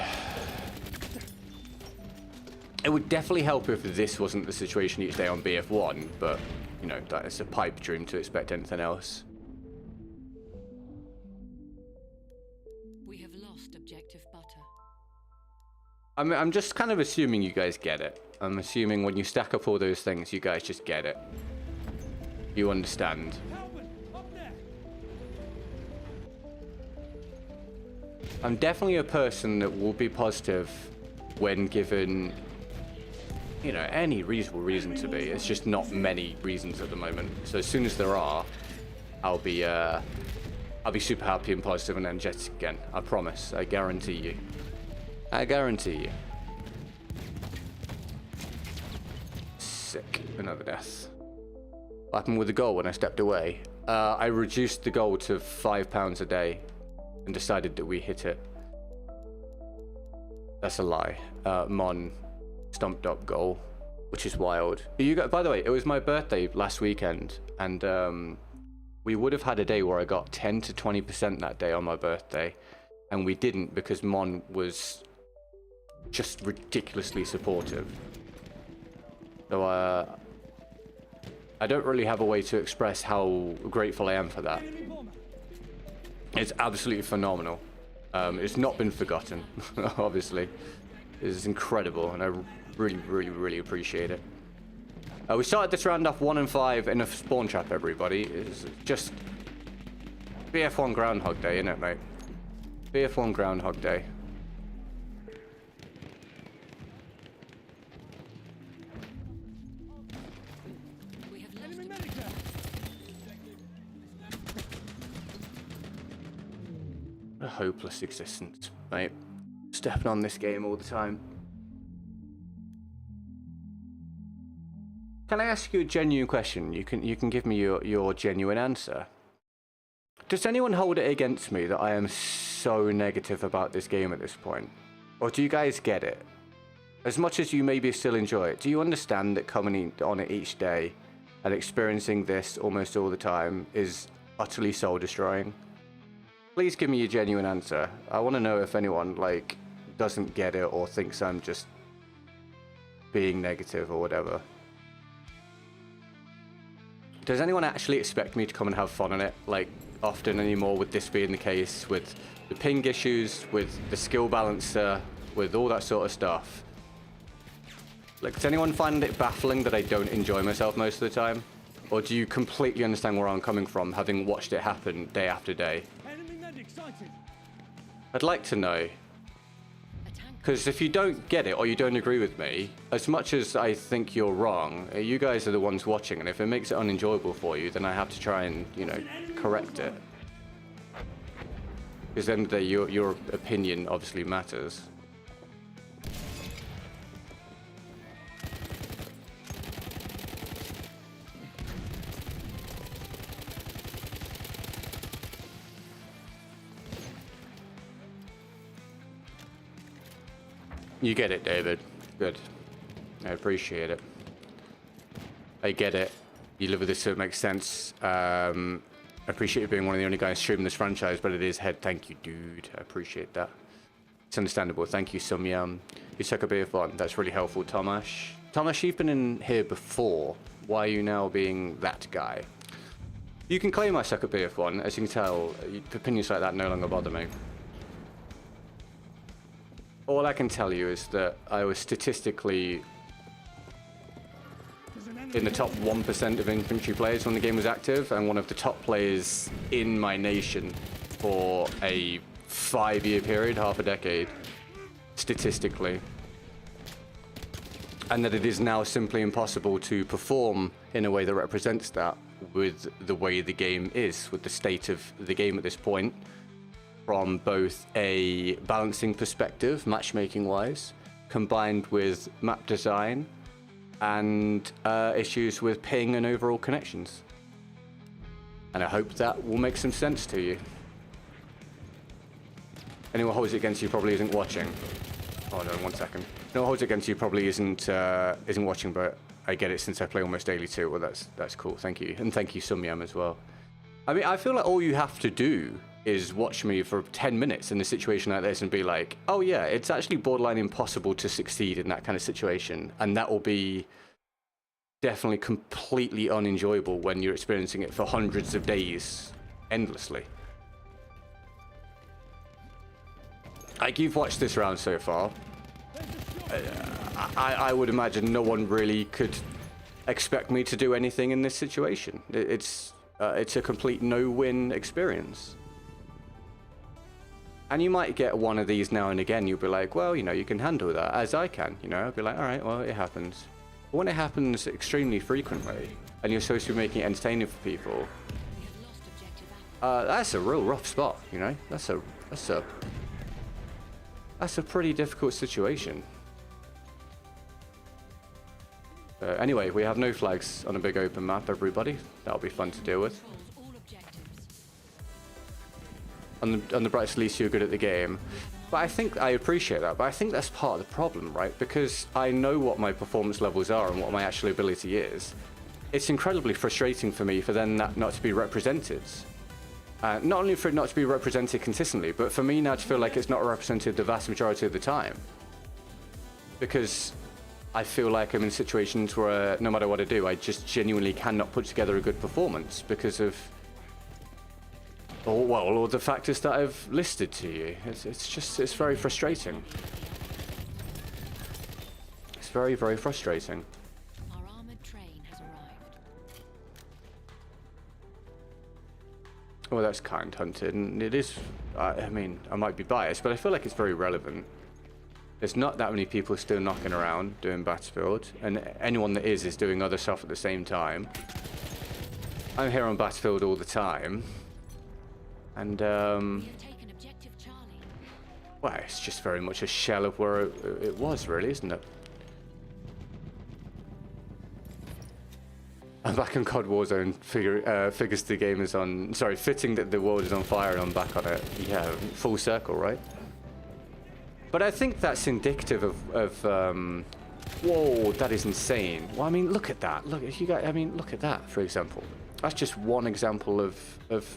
[SPEAKER 1] It would definitely help if this wasn't the situation each day on BF1, but, you know, that is a pipe dream to expect anything else.
[SPEAKER 3] We have lost objective butter.
[SPEAKER 1] I'm just kind of assuming you guys get it. I'm assuming when you stack up all those things, you guys just get it. You understand.
[SPEAKER 2] Calvin, up there.
[SPEAKER 1] I'm definitely a person that will be positive when given, you know, any reasonable reason to be. It's just not many reasons at the moment. So as soon as there are, I'll be super happy and positive and energetic again. I promise. I guarantee you. I guarantee you. Sick. Another death. What happened with the goal when I stepped away? I reduced the goal to £5 a day and decided that we hit it. That's a lie. Mon stumped up goal, which is wild. You got, by the way, it was my birthday last weekend, and we would have had a day where I got 10 to 20% that day on my birthday, and we didn't because Mon was just ridiculously supportive. So I don't really have a way to express how grateful I am for that. It's absolutely phenomenal. It's not been forgotten, obviously. It's incredible, and I really appreciate it. We started this round off 1 and 5 in a spawn trap, everybody. It's just BF1 Groundhog Day, innit, mate? BF1 Groundhog Day.
[SPEAKER 3] We have lost
[SPEAKER 2] Enemy
[SPEAKER 3] objective.
[SPEAKER 2] medic there.
[SPEAKER 1] A hopeless existence, mate. Stepping on this game all the time. Can I ask you a genuine question? You can give me your genuine answer. Does anyone hold it against me that I am so negative about this game at this point? Or do you guys get it? As much as you maybe still enjoy it, do you understand that coming on it each day and experiencing this almost all the time is utterly soul destroying? Please give me a genuine answer. I want to know if anyone, like, doesn't get it or thinks I'm just being negative or whatever. Does anyone actually expect me to come and have fun on it, like, often anymore, with this being the case, with the ping issues, with the skill balancer, with all that sort of stuff? Like, does anyone find it baffling that I don't enjoy myself most of the time? Or do you completely understand where I'm coming from, having watched it happen day after day?
[SPEAKER 2] Enemy medic sighted.
[SPEAKER 1] I'd like to know. Because if you don't get it or you don't agree with me, as much as I think you're wrong, you guys are the ones watching, and if it makes it unenjoyable for you, then I have to try and, you know, correct it. Because then your opinion obviously matters. You get it, David. Good. I appreciate it. I get it. You live with this, so it makes sense. I appreciate you being one of the only guys streaming this franchise, but it is head. Thank you, dude. I appreciate that. It's understandable. Thank you, Sumyam. You suck a BF1. That's really helpful, Tomash. Tomash, you've been in here before. Why are you now being that guy? You can claim I suck at BF1. As you can tell, opinions like that no longer bother me. All I can tell you is that I was statistically in the top 1% of infantry players when the game was active, and one of the top players in my nation for a 5-year period, half a decade, statistically. And that it is now simply impossible to perform in a way that represents that with the way the game is, with the state of the game at this point, from both a balancing perspective, matchmaking-wise, combined with map design, and issues with ping and overall connections. And I hope that will make some sense to you. Anyone holds it against you probably isn't watching. Oh no, 1 second. No, holds it against you probably isn't watching, but I get it since I play almost daily too. Well, that's cool. Thank you, and thank you, Sumyam, as well. I mean, I feel like all you have to do is watch me for 10 minutes in a situation like this and be like, oh yeah, it's actually borderline impossible to succeed in that kind of situation, and that will be definitely completely unenjoyable when you're experiencing it for hundreds of days endlessly. Like, you've watched this round so far. I would imagine no one really could expect me to do anything in this situation. It's a complete no-win experience. And you might get one of these now and again. You'll be like, well, you know, you can handle that, as I can. You know, I'll be like, all right, well, it happens. But when it happens extremely frequently, and you're supposed to be making it entertaining for people, that's a real rough spot. You know, that's a pretty difficult situation. Anyway, we have no flags on a big open map, everybody. That'll be fun to deal with. On the brightest least, you're good at the game. But I think I appreciate that, but I think that's part of the problem, right? Because I know what my performance levels are and what my actual ability is. It's incredibly frustrating for me for then that not to be represented. Not only for it not to be represented consistently, but for me now to feel like it's not represented the vast majority of the time. Because I feel like I'm in situations where no matter what I do, I just genuinely cannot put together a good performance because of all the factors that I've listed to you. It's very frustrating. It's very, very frustrating.
[SPEAKER 3] Our armored train has arrived.
[SPEAKER 1] Well, that's kind, Hunted, and it is, I mean, I might be biased, but I feel like it's very relevant. There's not that many people still knocking around doing Battlefield, and anyone that is doing other stuff at the same time. I'm here on Battlefield all the time, and well, it's just very much a shell of where it was, really, isn't it? I'm back on COD Warzone. Figures the game is on. Sorry, fitting that the world is on fire and I'm back on it. Yeah, full circle, right? But I think that's indicative of whoa, that is insane. Well, I mean, look at that. Look, if you guys, I mean, look at that, for example. That's just one example of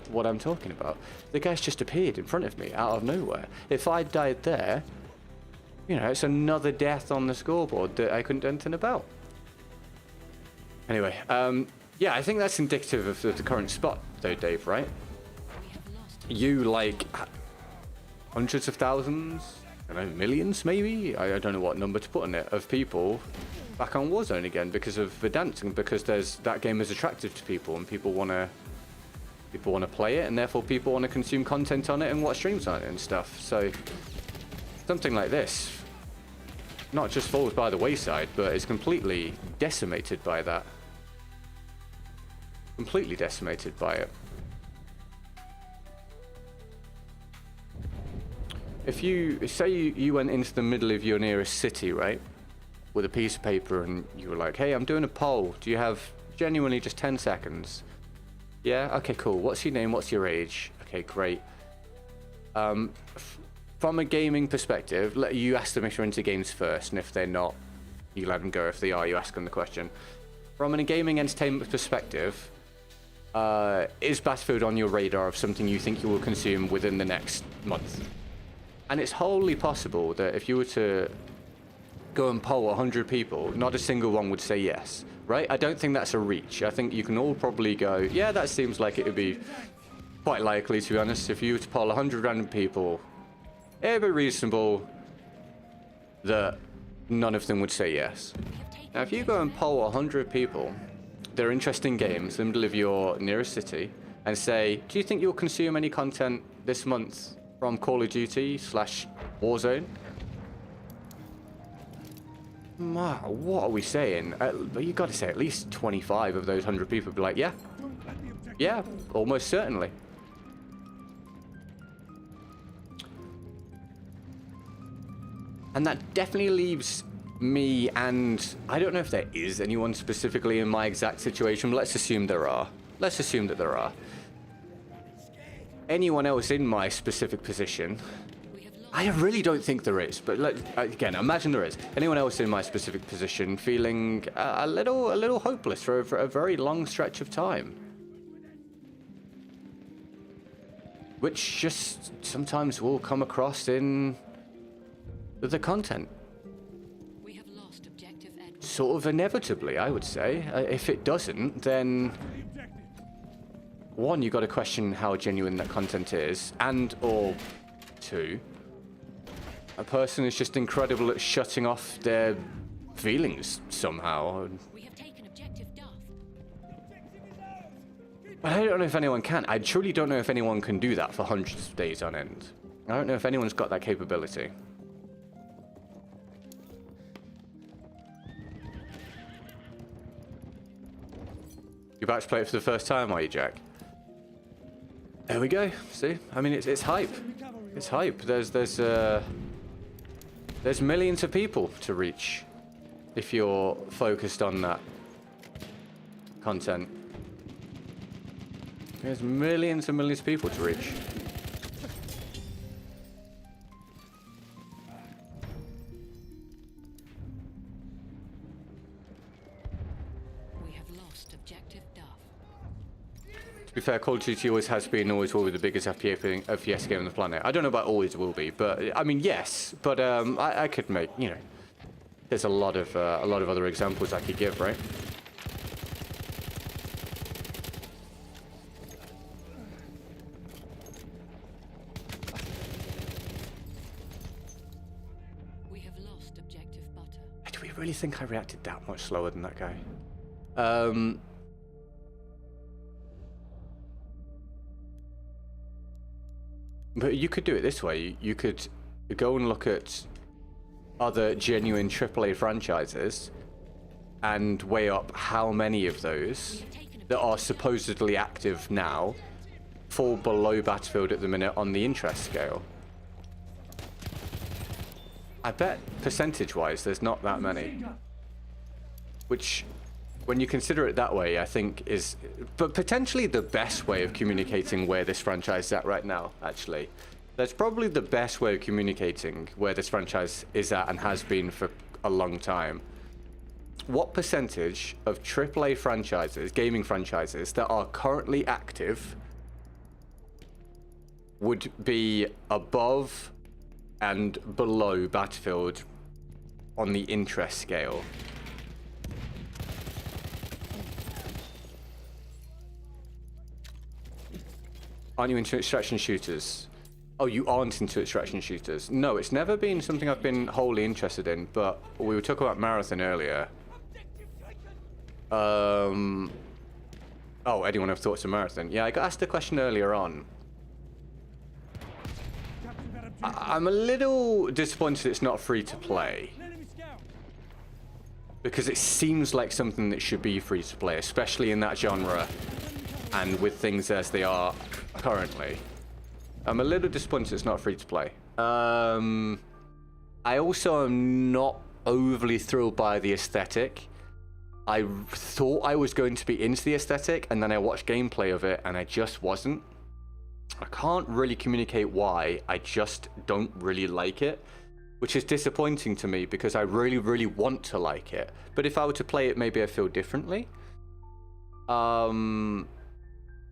[SPEAKER 1] what I'm talking about. The guy's just appeared in front of me out of nowhere. If I died there, you know, it's another death on the scoreboard that I couldn't do anything about. Anyway, yeah, I think that's indicative of the current spot, though, Dave, right? You, like, hundreds of thousands, I don't know, millions, maybe? I don't know what number to put on it, of people back on Warzone again because of the dancing, because that game is attractive to people, and people want to play it, and therefore people want to consume content on it and watch streams on it and stuff. So, something like this not just falls by the wayside, but is completely decimated by that. Completely decimated by it. If you say you went into the middle of your nearest city, right, with a piece of paper, and you were like, hey, I'm doing a poll, do you have genuinely just 10 seconds? Yeah, okay, cool. What's your name? What's your age? Okay, great. From a gaming perspective, you ask them if you're into games first, and if they're not, you let them go. If they are, you ask them the question. From a gaming entertainment perspective, is Battlefield on your radar of something you think you will consume within the next month? And it's wholly possible that if you were to go and poll 100 people, not a single one would say yes, right? I don't think that's a reach. I think you can all probably go, yeah, that seems like it would be quite likely, to be honest. If you were to poll 100 random people, it would be reasonable that none of them would say yes.
[SPEAKER 3] We have taken
[SPEAKER 1] Now, if you go and poll 100 people that are interested in games in the middle of your nearest city and say, do you think you'll consume any content this month from Call of Duty / Warzone? What are we saying? You got to say at least 25 of those 100 people be like, yeah, yeah, almost certainly. And that definitely leaves me, and I don't know if there is anyone specifically in my exact situation, but let's assume there are. Let's assume that there are. Anyone else in my specific position? I really don't think there is, but again, imagine there is. Anyone else in my specific position feeling a little hopeless for a very long stretch of time? Which just sometimes will come across in the content.
[SPEAKER 3] We have lost objective Edward.
[SPEAKER 1] Sort of inevitably, I would say. If it doesn't, then one, you got to question how genuine that content is, and or two, a person is just incredible at shutting off their feelings somehow.
[SPEAKER 3] We have taken objective Duff.
[SPEAKER 1] But I don't know if anyone can. I truly don't know if anyone can do that for hundreds of days on end. I don't know if anyone's got that capability. You're about to play it for the first time, are you, Jack? There we go. See, I mean, it's hype. It's hype. There's millions of people to reach if you're focused on that content. There's millions and millions of people to reach.
[SPEAKER 3] We have lost objective Duff.
[SPEAKER 1] To be fair, Call of Duty always has been, always will be the biggest FPS game on the planet. I don't know about always will be, but I mean, yes. But I could make, you know, there's a lot of other examples I could give, right?
[SPEAKER 3] We have lost objective Butter.
[SPEAKER 1] Do we really think I reacted that much slower than that guy? But you could do it this way. You could go and look at other genuine AAA franchises and weigh up how many of those that are supposedly active now fall below Battlefield at the minute on the interest scale. I bet percentage-wise there's not that many. Which, when you consider it that way, I think is but potentially the best way of communicating where this franchise is at right now, actually. That's probably the best way of communicating where this franchise is at and has been for a long time. What percentage of AAA franchises, gaming franchises, that are currently active would be above and below Battlefield on the interest scale? Aren't you into extraction shooters? Oh, you aren't into extraction shooters? No, it's never been something I've been wholly interested in, but we were talking about Marathon earlier. Oh, anyone have thoughts on Marathon? Yeah, I got asked a question earlier on. I'm a little disappointed it's not free to play. Because it seems like something that should be free to play, especially in that genre and with things as they are currently. I'm a little disappointed it's not free to play. I also am not overly thrilled by the aesthetic. I thought I was going to be into the aesthetic, and then I watched gameplay of it and I just wasn't. I can't really communicate why, I just don't really like it, which is disappointing to me because I really, really want to like it. But if I were to play it, maybe I feel differently.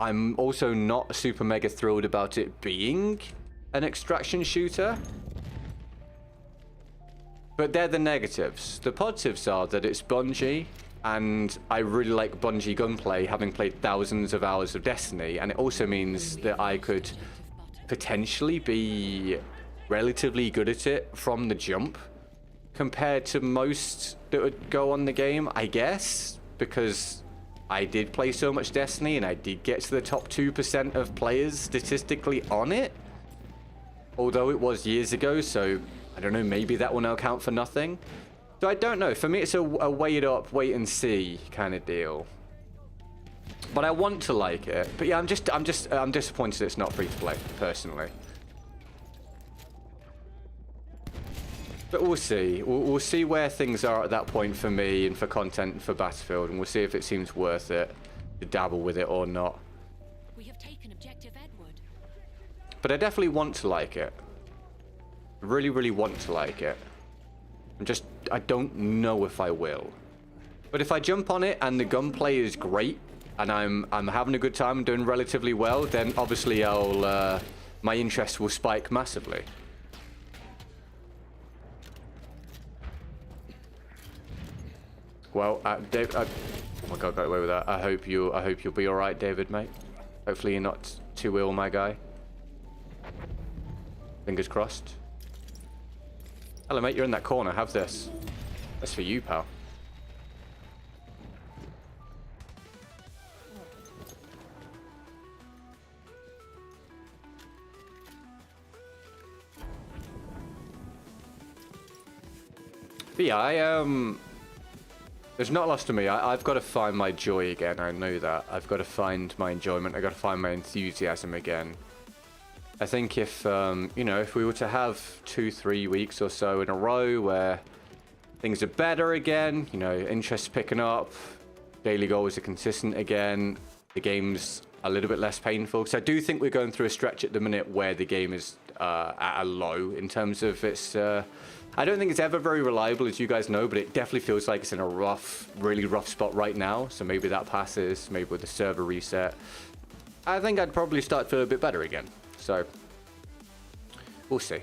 [SPEAKER 1] I'm also not super mega thrilled about it being an extraction shooter. But they're the negatives. The positives are that it's Bungie, and I really like Bungie gunplay, having played thousands of hours of Destiny, and it also means that I could potentially be relatively good at it from the jump, compared to most that would go on the game, I guess, because I did play so much Destiny and I did get to the top 2% of players statistically on it. Although it was years ago, so I don't know, maybe that will now count for nothing. So I don't know. For me, it's a wait up, wait and see kind of deal. But I want to like it. But yeah, I'm disappointed it's not free to play, personally. But we'll see. We'll see where things are at that point for me and for content and for Battlefield, and we'll see if it seems worth it to dabble with it or not.
[SPEAKER 3] We have taken objective Edward.
[SPEAKER 1] But I definitely want to like it. I really, really want to like it. I don't know if I will. But if I jump on it and the gunplay is great and I'm having a good time and doing relatively well, then obviously my interest will spike massively. Well, Dave, oh my God, got away with that. I hope you'll be all right, David, mate. Hopefully you're not too ill, my guy. Fingers crossed. Hello, mate. You're in that corner. Have this. That's for you, pal. But yeah, there's not lost to me. I've got to find my joy again. I know that. I've got to find my enjoyment. I've got to find my enthusiasm again. I think if, you know, if we were to have 2-3 weeks or so in a row where things are better again, you know, interest's picking up, daily goals are consistent again, the game's a little bit less painful. So I do think we're going through a stretch at the minute where the game is at a low in terms of its... I don't think it's ever very reliable, as you guys know, but it definitely feels like it's in a rough, really rough spot right now. So maybe that passes, maybe with the server reset. I think I'd probably start to feel a bit better again. So, we'll see.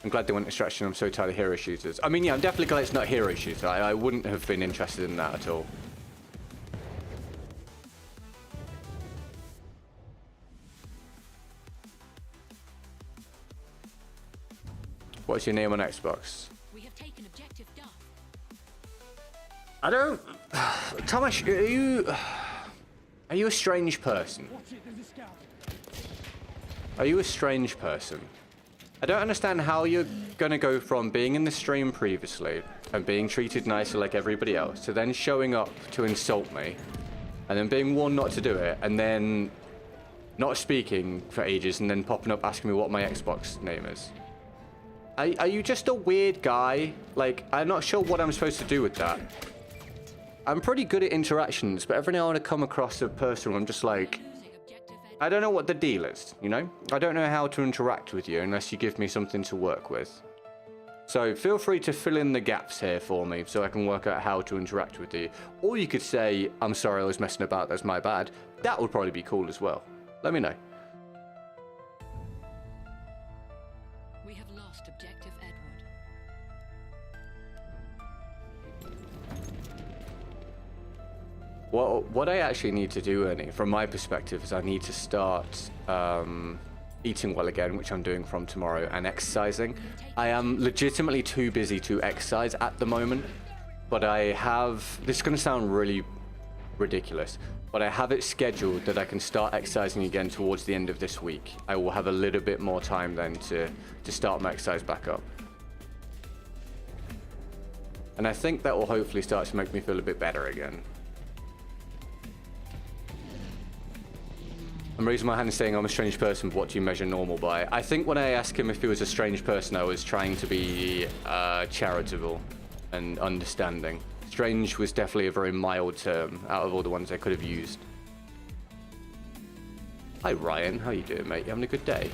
[SPEAKER 1] I'm glad they went extraction. I'm so tired of hero shooters. I mean, yeah, I'm definitely glad it's not hero shooter. I wouldn't have been interested in that at all. What's your name on Xbox?
[SPEAKER 3] We have taken objective Duff.
[SPEAKER 1] I don't... Thomas, are you a strange person?
[SPEAKER 2] Watch it, there's a scout.
[SPEAKER 1] Are you a strange person? I don't understand how you're gonna go from being in the stream previously and being treated nicely like everybody else to then showing up to insult me and then being warned not to do it and then not speaking for ages and then popping up asking me what my Xbox name is. Are you just a weird guy? Like, I'm not sure what I'm supposed to do with that. I'm pretty good at interactions, but every now and then I come across a person where I'm just like, I don't know what the deal is, you know? I don't know how to interact with you unless you give me something to work with. So feel free to fill in the gaps here for me so I can work out how to interact with you. Or you could say, I'm sorry I was messing about, that's my bad. That would probably be cool as well. Let me know.
[SPEAKER 3] We have lost objective Edward.
[SPEAKER 1] Well, what I actually need to do, Ernie, from my perspective, is I need to start eating well again, which I'm doing from tomorrow, and exercising. I am legitimately too busy to exercise at the moment, but I have... This is going to sound really ridiculous, but I have it scheduled that I can start exercising again towards the end of this week. I will have a little bit more time then to start my exercise back up. And I think that will hopefully start to make me feel a bit better again. I'm raising my hand saying I'm a strange person, but what do you measure normal by? I think when I asked him if he was a strange person, I was trying to be charitable and understanding. Strange was definitely a very mild term out of all the ones I could have used. Hi Ryan, how you doing, mate? You having a good day?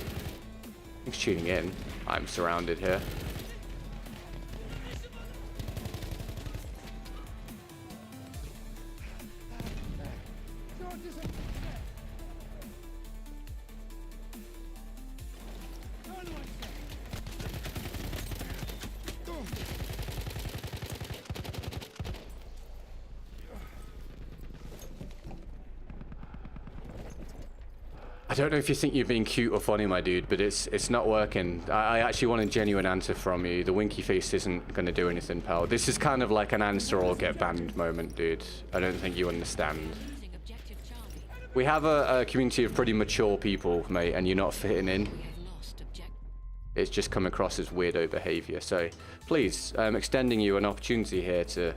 [SPEAKER 1] Thanks for tuning in. I'm surrounded here. I don't know if you think you're being cute or funny, my dude, but it's not working. I actually want a genuine answer from you. The winky face isn't going to do anything, pal. This is kind of like an answer or get banned moment, dude. I don't think you understand.
[SPEAKER 3] Losing objective Charlie.
[SPEAKER 1] We have a community of pretty mature people, mate, and you're not fitting in.
[SPEAKER 3] We have lost objective.
[SPEAKER 1] It's just come across as weirdo behavior. So please, I'm extending you an opportunity here to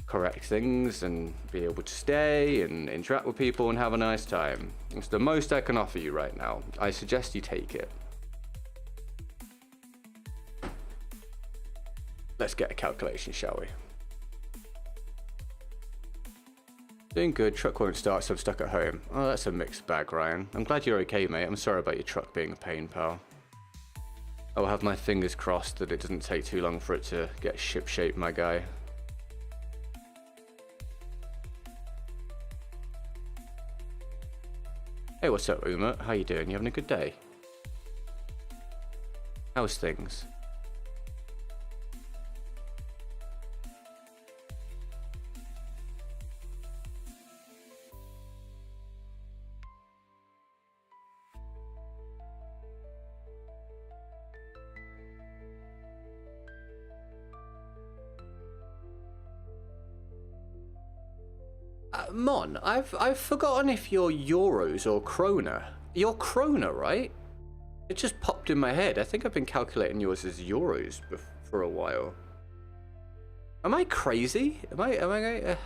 [SPEAKER 1] correct things and be able to stay and interact with people and have a nice time. It's the most I can offer you right now. I suggest you take it. Let's get a calculation, shall we? Doing good. Truck won't start, so I'm stuck at home. Oh, that's a mixed bag, Ryan. I'm glad you're okay, mate. I'm sorry about your truck being a pain, pal. I will have my fingers crossed that it doesn't take too long for it to get ship-shape, my guy. Hey, what's up, Uma? How you doing? You having a good day? How's things? Mon, I've forgotten if you're euros or krona. You're krona, right? It just popped in my head. I think I've been calculating yours as euros for a while. Am I crazy? Am I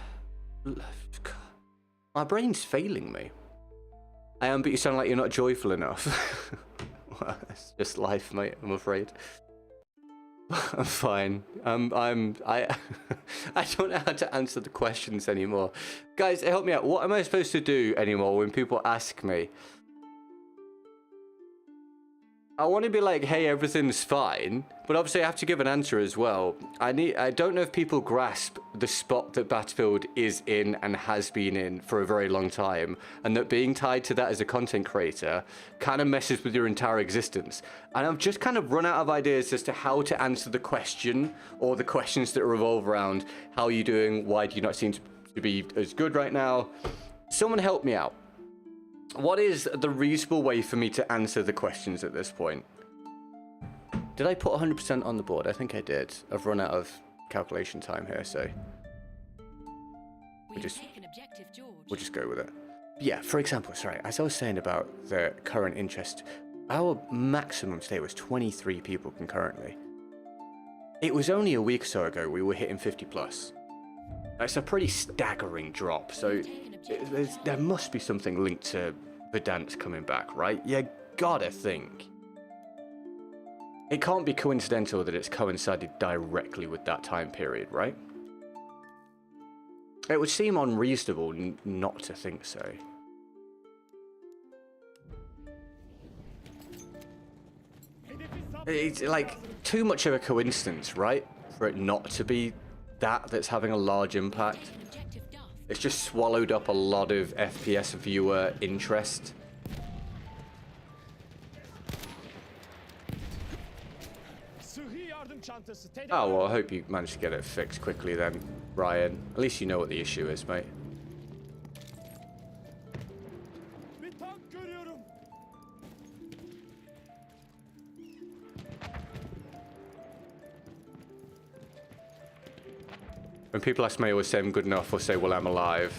[SPEAKER 1] my brain's failing me. I am, but you sound like you're not joyful enough. Well, it's just life, mate, I'm afraid. I'm fine. I don't know how to answer the questions anymore. Guys, help me out. What am I supposed to do anymore when people ask me? I want to be like, hey, everything's fine, but obviously I have to give an answer as well. I don't know if people grasp the spot that Battlefield is in and has been in for a very long time, and that being tied to that as a content creator kind of messes with your entire existence. And I've just kind of run out of ideas as to how to answer the question, or the questions that revolve around how are you doing, why do you not seem to be as good right now. Someone help me out. What is the reasonable way for me to answer the questions at this point? Did I put 100% on the board? I think I did. I've run out of calculation time here, so
[SPEAKER 3] We have taken objective George.
[SPEAKER 1] we'll just go with it. Yeah, for example, sorry, as I was saying about the current interest, our maximum today was 23 people concurrently. It was only a week or so ago we were hitting 50 plus. That's a pretty staggering drop, so there must be something linked to Verdansk coming back, right? You gotta think. It can't be coincidental that it's coincided directly with that time period, right? It would seem unreasonable not to think so. It's like too much of a coincidence, right? For it not to be that's having a large impact. It's just swallowed up a lot of FPS viewer interest. Oh, well, I hope you managed to get it fixed quickly then, Ryan. At least you know what the issue is, mate. When people ask me, I always say I'm good enough or say, well, I'm alive.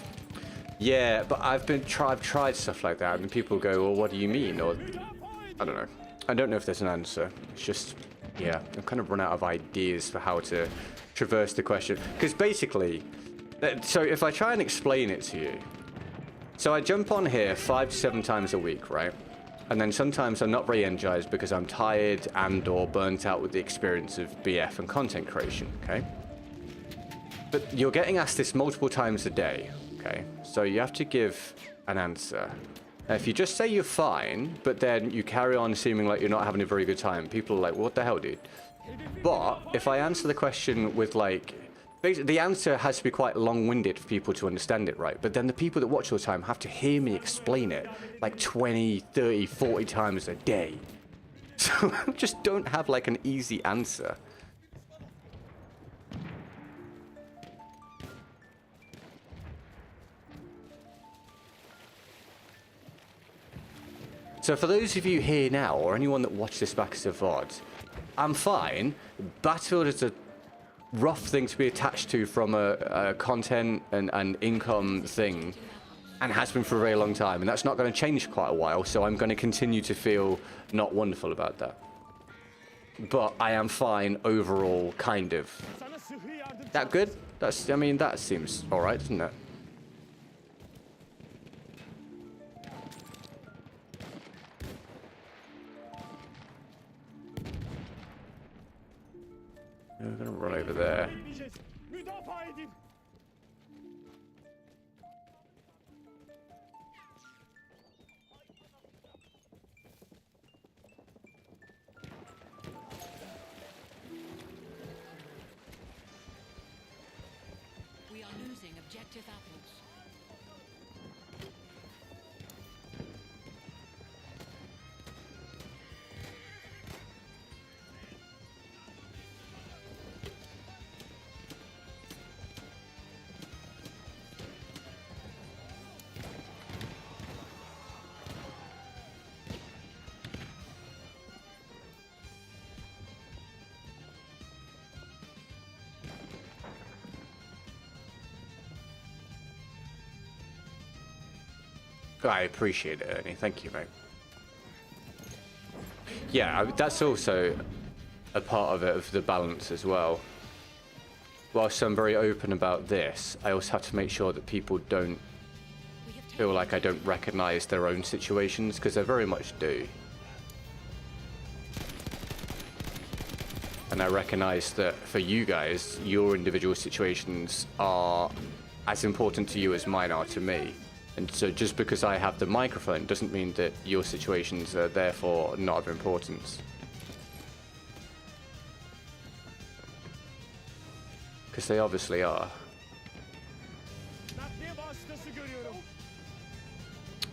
[SPEAKER 1] Yeah, but I've tried stuff like that, and people go, well, what do you mean? Or, I don't know. I don't know if there's an answer. It's just, yeah, I've kind of run out of ideas for how to traverse the question. Because basically, so if I try and explain it to you, so I jump on here 5 to 7 times a week, right? And then sometimes I'm not very energized because I'm tired and or burnt out with the experience of BF and content creation, okay? But you're getting asked this multiple times a day, okay? So you have to give an answer. Now, if you just say you're fine, but then you carry on seeming like you're not having a very good time, people are like, what the hell, dude? But if I answer the question with like, basically the answer has to be quite long-winded for people to understand it, right? But then the people that watch all the time have to hear me explain it like 20, 30, 40 times a day. So I just don't have like an easy answer. So for those of you here now, or anyone that watched this back as a VOD, I'm fine. Battlefield is a rough thing to be attached to from a content and income thing, and has been for a very long time, and that's not going to change for quite a while, so I'm going to continue to feel not wonderful about that. But I am fine overall, kind of. That good? That's, I mean, that seems alright, doesn't it? We're gonna run over there.
[SPEAKER 3] We are losing objective apples.
[SPEAKER 1] I appreciate it, Ernie. Thank you, mate. Yeah, that's also a part of it, of the balance as well. Whilst I'm very open about this, I also have to make sure that people don't feel like I don't recognize their own situations, because I very much do. And I recognize that for you guys, your individual situations are as important to you as mine are to me. And so just because I have the microphone doesn't mean that your situations are therefore not of importance. Because they obviously are.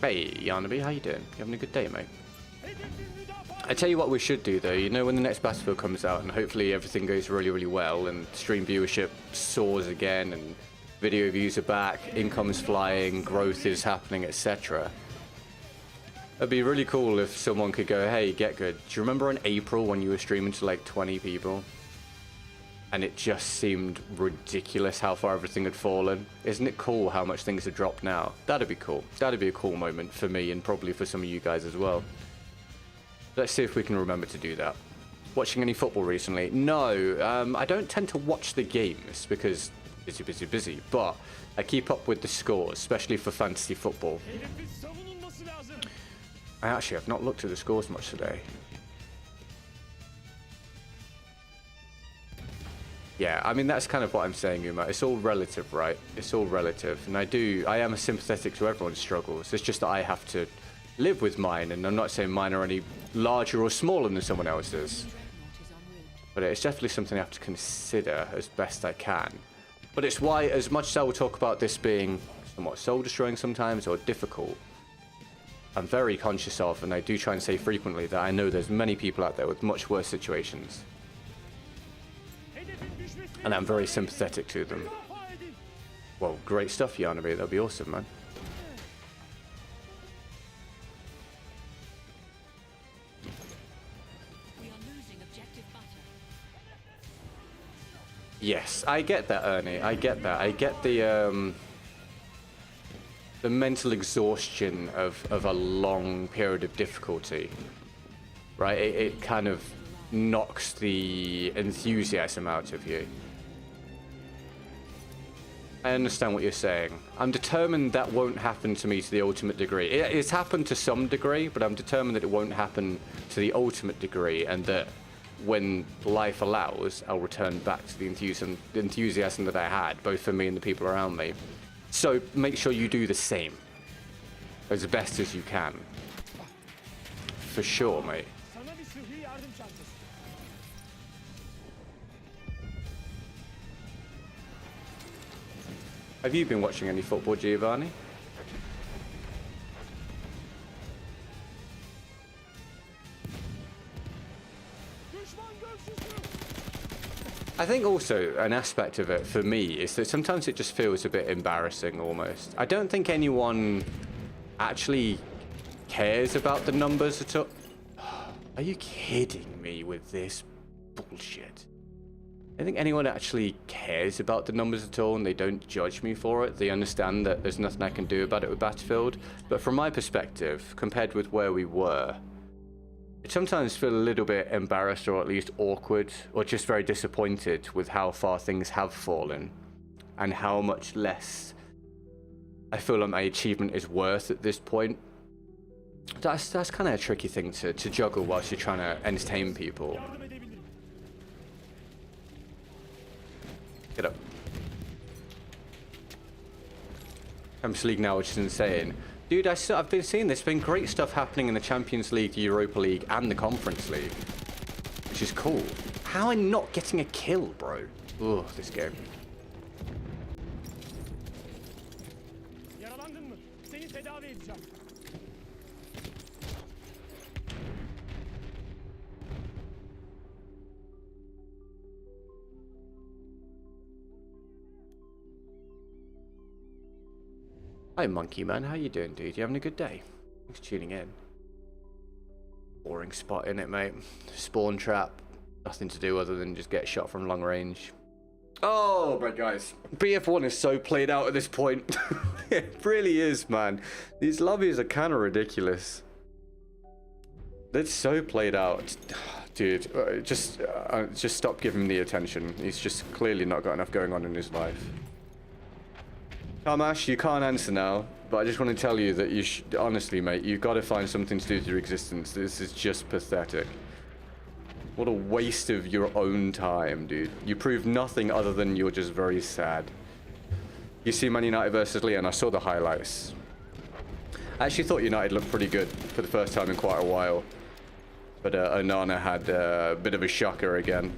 [SPEAKER 1] Hey, Yarnaby, how you doing? You having a good day, mate? I tell you what we should do though, you know, when the next Battlefield comes out and hopefully everything goes really, really well and stream viewership soars again and video views are back, income's flying, growth is happening, etc. It'd be really cool if someone could go, hey, Get Good, do you remember in April when you were streaming to like 20 people? And it just seemed ridiculous how far everything had fallen. Isn't it cool how much things have dropped now? That'd be cool. That'd be a cool moment for me and probably for some of you guys as well. Let's see if we can remember to do that. Watching any football recently? No, I don't tend to watch the games because busy, but I keep up with the scores, especially for fantasy football. I actually have not looked at the scores much today. Yeah, I mean, that's kind of what I'm saying, Uma. It's all relative, right? It's all relative. And I am sympathetic to everyone's struggles. It's just that I have to live with mine, and I'm not saying mine are any larger or smaller than someone else's. But it's definitely something I have to consider as best I can. But it's why, as much as I will talk about this being somewhat soul-destroying sometimes or difficult, I'm very conscious of, and I do try and say frequently, that I know there's many people out there with much worse situations. And I'm very sympathetic to them. Well, great stuff, Yarnaby. That'd be awesome, man. Yes, I get that, Ernie. I get that. I get the mental exhaustion of a long period of difficulty, right? It kind of knocks the enthusiasm out of you. I understand what you're saying. I'm determined that won't happen to me to the ultimate degree. It's happened to some degree, but I'm determined that it won't happen to the ultimate degree, and that when life allows, I'll return back to the enthusiasm that I had, both for me and the people around me. So make sure you do the same, as best as you can. For sure, mate. Have you been watching any football, Giovanni? I think also an aspect of it for me is that sometimes it just feels a bit embarrassing almost. I don't think anyone actually cares about the numbers at all. Are you kidding me with this bullshit? I think anyone actually cares about the numbers at all and they don't judge me for it. They understand that there's nothing I can do about it with Battlefield. But from my perspective, compared with where we were, I sometimes feel a little bit embarrassed or at least awkward or just very disappointed with how far things have fallen and how much less I feel like my achievement is worth at this point. That's kind of a tricky thing to juggle whilst you're trying to entertain people. Get up. Champions League now, which is insane. Dude, I've been seeing there's been great stuff happening in the Champions League, the Europa League, and the Conference League. Which is cool. How am I not getting a kill, bro? Ugh, this game.
[SPEAKER 2] Yaralandın mı? Seni tedavi edeceğim.
[SPEAKER 1] Hi, Monkey Man. How you doing, dude? You having a good day? Thanks for tuning in. Boring spot, innit, mate? Spawn trap. Nothing to do other than just get shot from long range. Oh, but guys, BF1 is so played out at this point. It really is, man. These lobbies are kind of ridiculous. It's so played out. Dude, just stop giving him the attention. He's just clearly not got enough going on in his life. Kamash, you can't answer now, but I just want to tell you that you honestly, mate, you've got to find something to do with your existence. This is just pathetic. What a waste of your own time, dude. You prove nothing other than you're just very sad. You see Man United versus Leon, I saw the highlights. I actually thought United looked pretty good for the first time in quite a while. But Onana had a bit of a shocker again.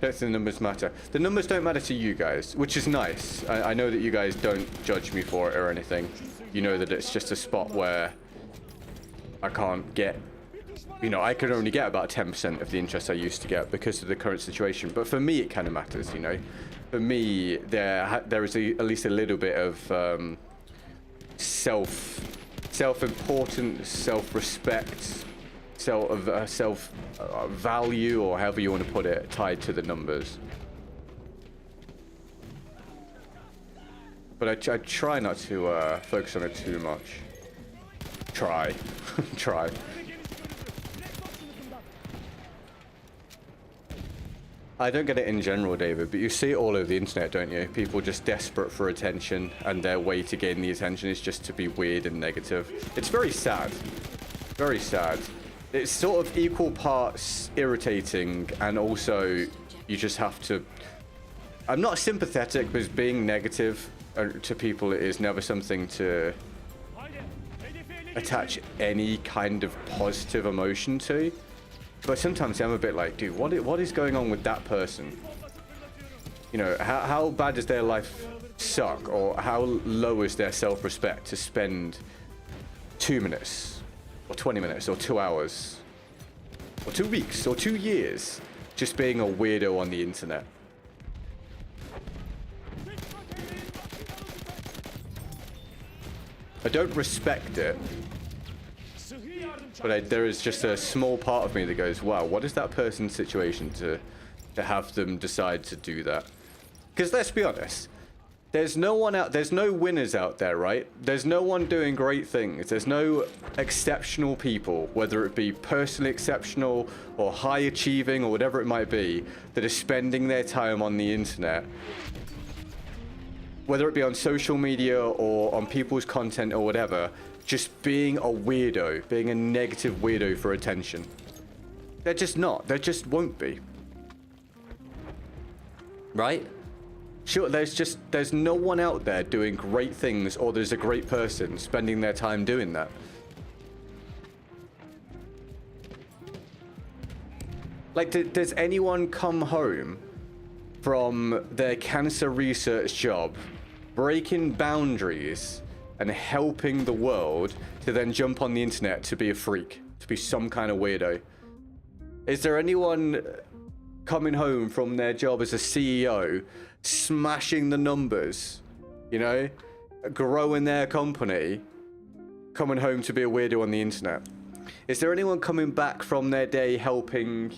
[SPEAKER 1] Don't think the numbers matter. The numbers don't matter to you guys, which is nice. I know that you guys don't judge me for it or anything. You know that it's just a spot where I can't get, you know, I can only get about 10% of the interest I used to get because of the current situation. But for me, it kind of matters, you know. For me, there is at least a little bit of self-importance, self-respect, self-value, or however you want to put it, tied to the numbers. But I try not to focus on it too much. Try. Try. I don't get it in general, David, but you see it all over the internet, don't you? People just desperate for attention, and their way to gain the attention is just to be weird and negative. It's very sad. Very sad. It's sort of equal parts irritating, and also you just have to... I'm not sympathetic, because being negative to people is never something to attach any kind of positive emotion to. But sometimes I'm a bit like, dude, what is going on with that person? You know, how bad does their life suck, or how low is their self-respect to spend 2 minutes, or 20 minutes, or 2 hours, or 2 weeks, or 2 years just being a weirdo on the internet? I don't respect it, but there is just a small part of me that goes, wow, what is that person's situation to have them decide to do that? Because let's be honest, there's no winners out there, right? There's no one doing great things. There's no exceptional people, whether it be personally exceptional or high achieving or whatever it might be, that are spending their time on the internet, whether it be on social media or on people's content or whatever, just being a weirdo, being a negative weirdo for attention. They're just not. There just won't be. Right? Sure, there's no one out there doing great things, or there's a great person spending their time doing that. Like, does anyone come home from their cancer research job, breaking boundaries and helping the world, to then jump on the internet to be a freak, to be some kind of weirdo? Is there anyone coming home from their job as a CEO, smashing the numbers, you know, growing their company, coming home to be a weirdo on the internet? Is there anyone coming back from their day helping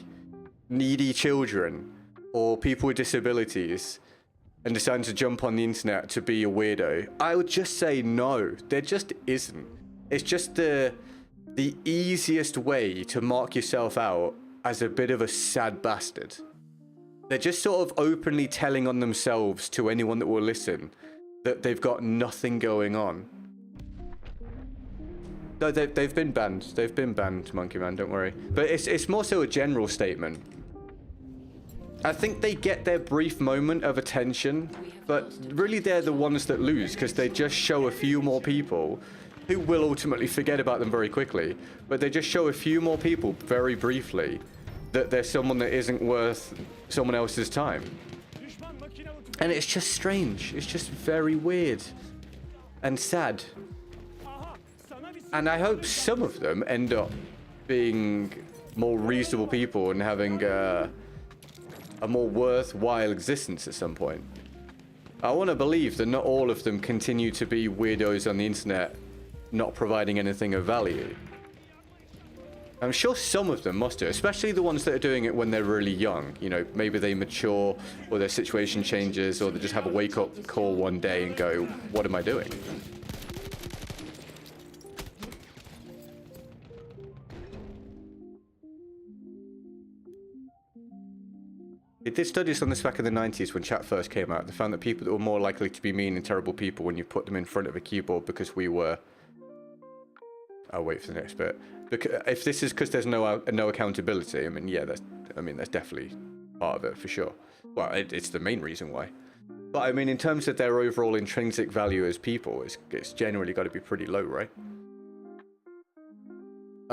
[SPEAKER 1] needy children or people with disabilities and deciding to jump on the internet to be a weirdo? I would just say no. There just isn't. It's just the easiest way to mark yourself out as a bit of a sad bastard. They're just sort of openly telling on themselves to anyone that will listen that they've got nothing going on. No, they've been banned. They've been banned, Monkey Man, don't worry. But it's more so a general statement. I think they get their brief moment of attention, but really they're the ones that lose because they just show a few more people who will ultimately forget about them very quickly. But they just show a few more people very briefly that they're someone that isn't worth someone else's time. And it's just strange. It's just very weird and sad. And I hope some of them end up being more reasonable people and having a more worthwhile existence at some point. I want to believe that not all of them continue to be weirdos on the internet, not providing anything of value. I'm sure some of them must do, especially the ones that are doing it when they're really young. You know, maybe they mature or their situation changes or they just have a wake-up call one day and go, what am I doing? They did studies on this back in the 90s when chat first came out. They found that people that were more likely to be mean and terrible people when you put them in front of a keyboard because we were... I'll wait for the next bit. Because if this is because there's no accountability, I mean, yeah, that's definitely part of it for sure. Well, it's the main reason why. But I mean, in terms of their overall intrinsic value as people, it's generally got to be pretty low, right?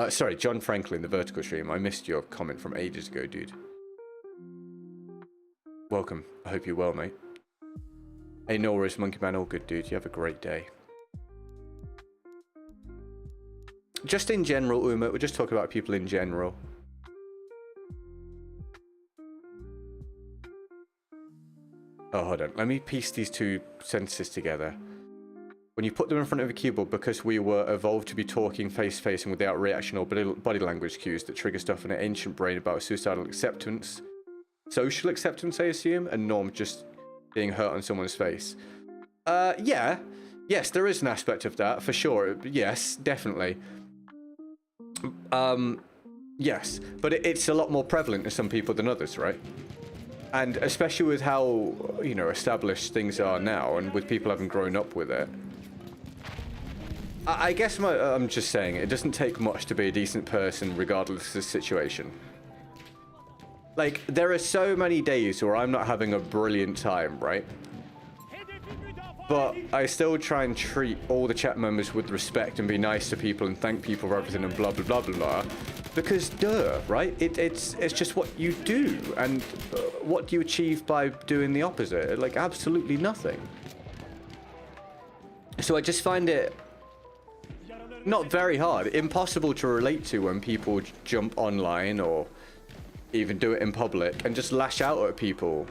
[SPEAKER 1] Sorry, John Franklin, the vertical stream. I missed your comment from ages ago, dude. Welcome. I hope you're well, mate. Hey, Norris, Monkey Man, all good, dude. You have a great day. Just in general, Uma, we're just talking about people in general. Oh, hold on. Let me piece these two sentences together. When you put them in front of a keyboard, because we were evolved to be talking face-to-face and without reaction or body language cues that trigger stuff in an ancient brain about suicidal acceptance, social acceptance, I assume, and norm just being hurt on someone's face. Yeah. Yes, there is an aspect of that, for sure. Yes, definitely. Yes, but it's a lot more prevalent to some people than others, right? And especially with how, you know, established things are now and with people having grown up with it. I guess I'm just saying, it doesn't take much to be a decent person regardless of the situation. Like, there are so many days where I'm not having a brilliant time, right? But I still try and treat all the chat members with respect and be nice to people and thank people for everything and blah, blah, blah, blah, blah. Because, duh, right? It's just what you do. And what do you achieve by doing the opposite? Like, absolutely nothing. So I just find it not very hard, impossible to relate to when people jump online or even do it in public and just lash out at people.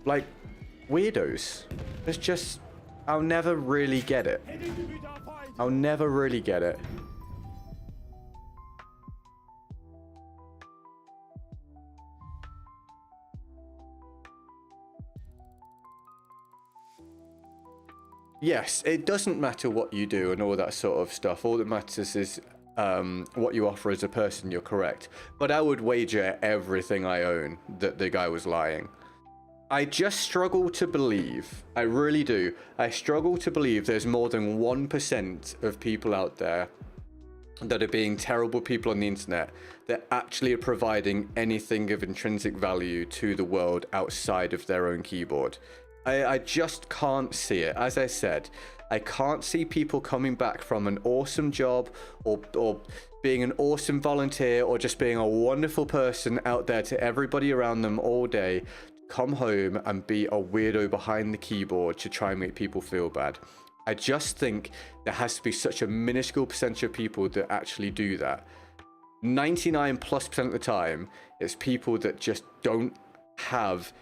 [SPEAKER 1] Like, weirdos. It's just, I'll never really get it. I'll never really get it. Yes, it doesn't matter what you do and all that sort of stuff. All that matters is what you offer as a person. You're correct. But I would wager everything I own that the guy was lying. I just struggle to believe, I really do, I struggle to believe there's more than 1% of people out there that are being terrible people on the internet that actually are providing anything of intrinsic value to the world outside of their own keyboard. I just can't see it. As I said, I can't see people coming back from an awesome job or being an awesome volunteer or just being a wonderful person out there to everybody around them all day, come home and be a weirdo behind the keyboard to try and make people feel bad. I just think there has to be such a minuscule percentage of people that actually do that. 99+% of the time, it's people that just don't have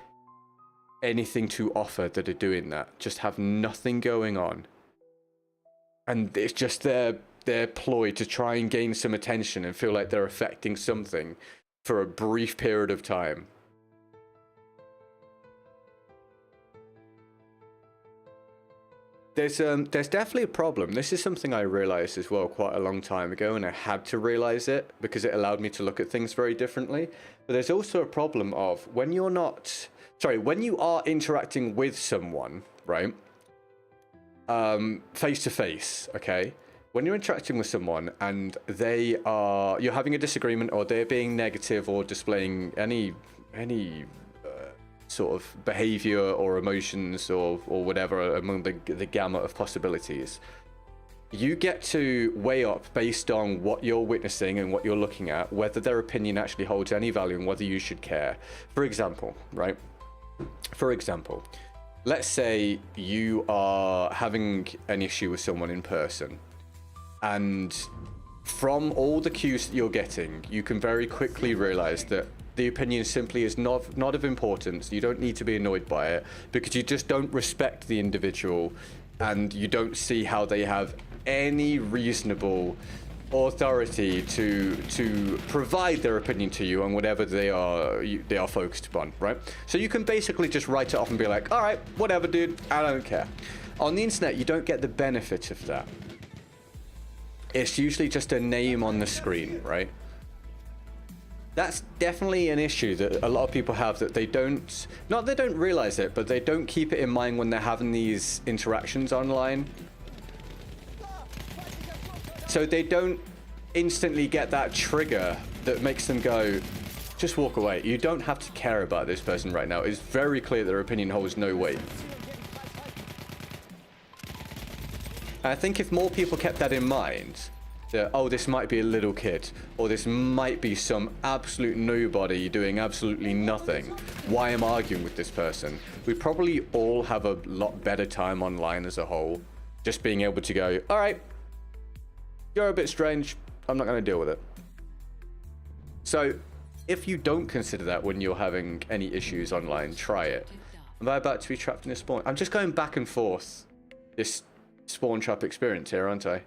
[SPEAKER 1] anything to offer that are doing that. Just have nothing going on. And it's just their ploy to try and gain some attention and feel like they're affecting something for a brief period of time. There's definitely a problem. This is something I realized as well quite a long time ago, and I had to realize it because it allowed me to look at things very differently. But there's also a problem of when you are interacting with someone, right? Face to face, okay? When you're interacting with someone and you're having a disagreement, or they're being negative or displaying any sort of behavior or emotions or whatever among the gamut of possibilities, you get to weigh up based on what you're witnessing and what you're looking at, whether their opinion actually holds any value and whether you should care. For example, right? For example, let's say you are having an issue with someone in person, and from all the cues that you're getting, you can very quickly realize that the opinion simply is not of importance. You don't need to be annoyed by it because you just don't respect the individual, and you don't see how they have any reasonable authority to provide their opinion to you on whatever they are focused upon, right? So you can basically just write it off and be like, all right, whatever, dude, I don't care. On the internet, you don't get the benefit of that. It's usually just a name on the screen, right? That's definitely an issue that a lot of people have, that they don't realize it, but they don't keep it in mind when they're having these interactions online. So they don't instantly get that trigger that makes them go, just walk away. You don't have to care about this person right now. It's very clear that their opinion holds no weight. And I think if more people kept that in mind, that, oh, this might be a little kid, or this might be some absolute nobody doing absolutely nothing, why am I arguing with this person? We'd probably all have a lot better time online as a whole, just being able to go, all right, you're a bit strange, I'm not going to deal with it. So if you don't consider that when you're having any issues online, try it. Am I about to be trapped in a spawn? I'm just going back and forth this spawn trap experience here, aren't I?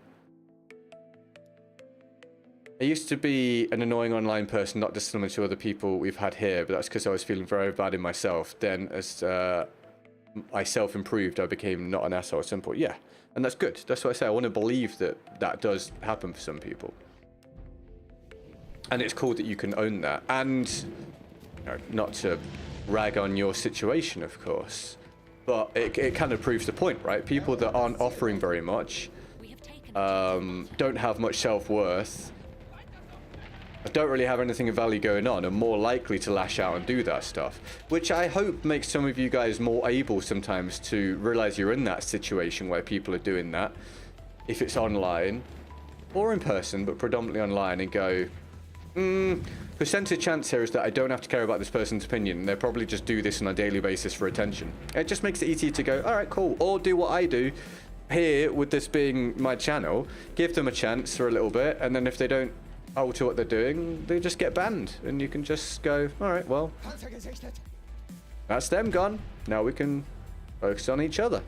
[SPEAKER 1] I used to be an annoying online person, not dissimilar to other people we've had here, but that's because I was feeling very bad in myself. Then as I self-improved, I became not an asshole at some point. Yeah, and that's good. That's what I say. I want to believe that that does happen for some people. And it's cool that you can own that. And you know, not to rag on your situation, of course, but it kind of proves the point, right? People that aren't offering very much, don't have much self-worth, don't really have anything of value going on, are more likely to lash out and do that stuff, which I hope makes some of you guys more able sometimes to realize you're in that situation where people are doing that, if it's online or in person, but predominantly online, and go, percentage chance here is that I don't have to care about this person's opinion. They probably just do this on a daily basis for attention. It just makes it easier to go, all right, cool, or do what I do here with this being my channel, give them a chance for a little bit, and then if they don't alter what they're doing, they just get banned, and you can just go, all right, well, that's them gone. Now we can focus on each other.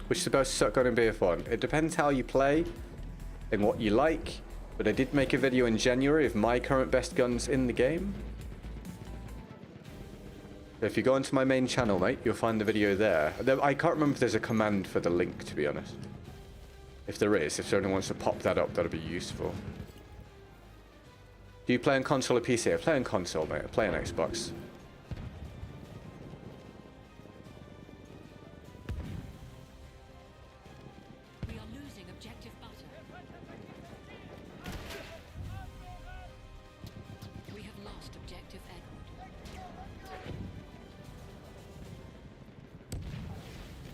[SPEAKER 1] Which is supposed to suck on and be fun. It depends how you play and what you like. But I did make a video in January of my current best guns in the game. So if you go onto my main channel, mate, you'll find the video there. I can't remember if there's a command for the link, to be honest. If there is, if someone wants to pop that up, that'll be useful. Do you play on console or PC? I play on console, mate. I play on Xbox.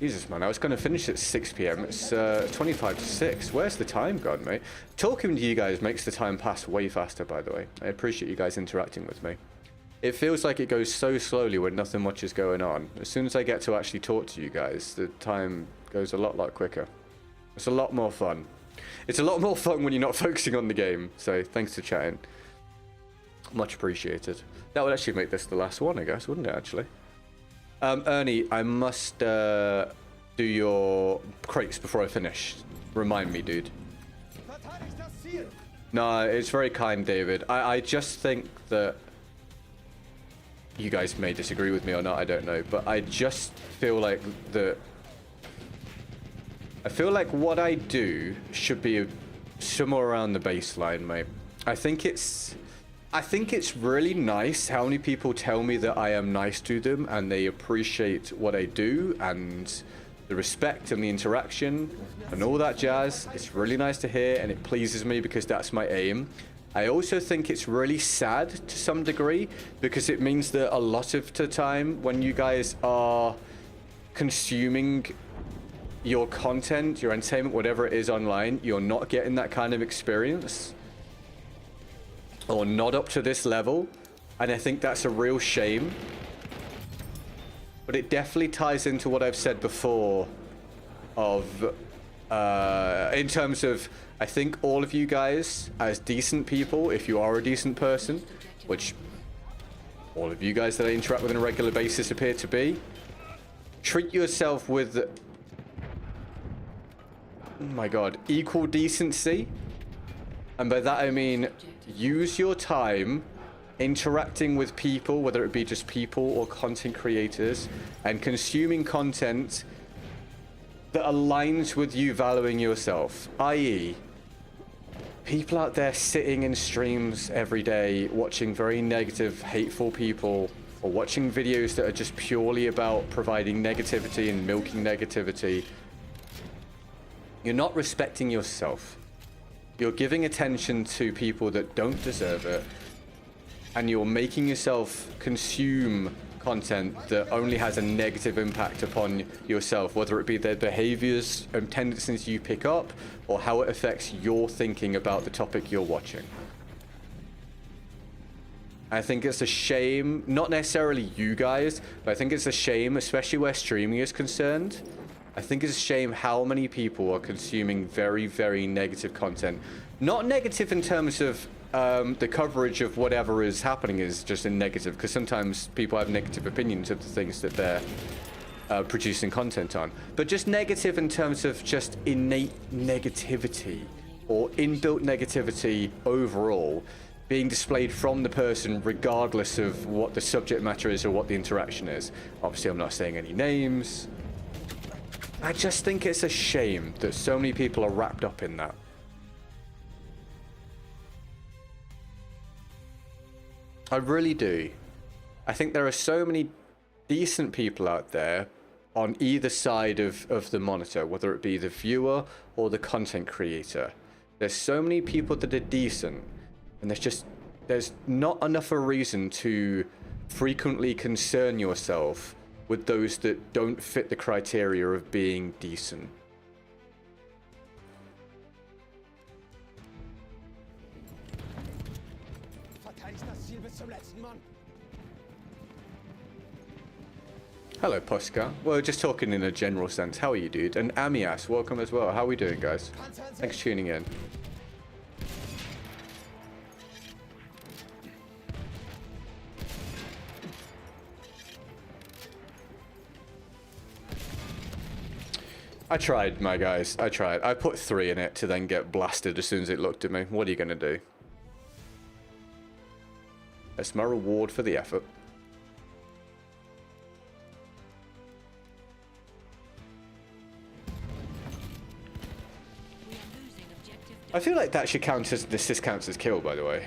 [SPEAKER 1] Jesus, man, I was going to finish at 6 p.m. It's 25 to 6. Where's the time gone, mate? Talking to you guys makes the time pass way faster, by the way. I appreciate you guys interacting with me. It feels like it goes so slowly when nothing much is going on. As soon as I get to actually talk to you guys, the time goes a lot quicker. It's a lot more fun. It's a lot more fun when you're not focusing on the game. So, thanks for chatting. Much appreciated. That would actually make this the last one, I guess, wouldn't it, actually? Ernie, I must do your crates before I finish. Remind me, dude. No, it's very kind, David. I just think that... You guys may disagree with me or not, I don't know. But I just feel like that... I feel like what I do should be somewhere around the baseline, mate. I think it's really nice how many people tell me that I am nice to them and they appreciate what I do and the respect and the interaction and all that jazz. It's really nice to hear and it pleases me because that's my aim. I also think it's really sad to some degree because it means that a lot of the time when you guys are consuming your content, your entertainment, whatever it is online, you're not getting that kind of experience. Or not up to this level, and I think that's a real shame. But it definitely ties into what I've said before of in terms of I think all of you guys as decent people, if you are a decent person, which all of you guys that I interact with on a regular basis appear to be, treat yourself with, oh my god, equal decency. And by that I mean use your time interacting with people, whether it be just people or content creators, and consuming content that aligns with you valuing yourself. I.e., people out there sitting in streams every day watching very negative, hateful people, or watching videos that are just purely about providing negativity and milking negativity. You're not respecting yourself. You're giving attention to people that don't deserve it, and you're making yourself consume content that only has a negative impact upon yourself, whether it be their behaviors and tendencies you pick up, or how it affects your thinking about the topic you're watching. I think it's a shame, not necessarily you guys, but I think it's a shame, especially where streaming is concerned. I think it's a shame how many people are consuming very, very negative content. Not negative in terms of the coverage of whatever is happening is just in negative, because sometimes people have negative opinions of the things that they're producing content on. But just negative in terms of just innate negativity or inbuilt negativity overall being displayed from the person regardless of what the subject matter is or what the interaction is. Obviously, I'm not saying any names. I just think it's a shame that so many people are wrapped up in that. I really do. I think there are so many decent people out there on either side of the monitor, whether it be the viewer or the content creator. There's so many people that are decent, and there's not enough a reason to frequently concern yourself with those that don't fit the criteria of being decent. Hello, Posca. Well, just talking in a general sense. How are you, dude? And Amias, welcome as well. How are we doing, guys? Thanks for tuning in. I tried, my guys. I tried. I put 3 in it to then get blasted as soon as it looked at me. What are you going to do? That's my reward for the effort. I feel like that should count as, this counts as kill, by the way.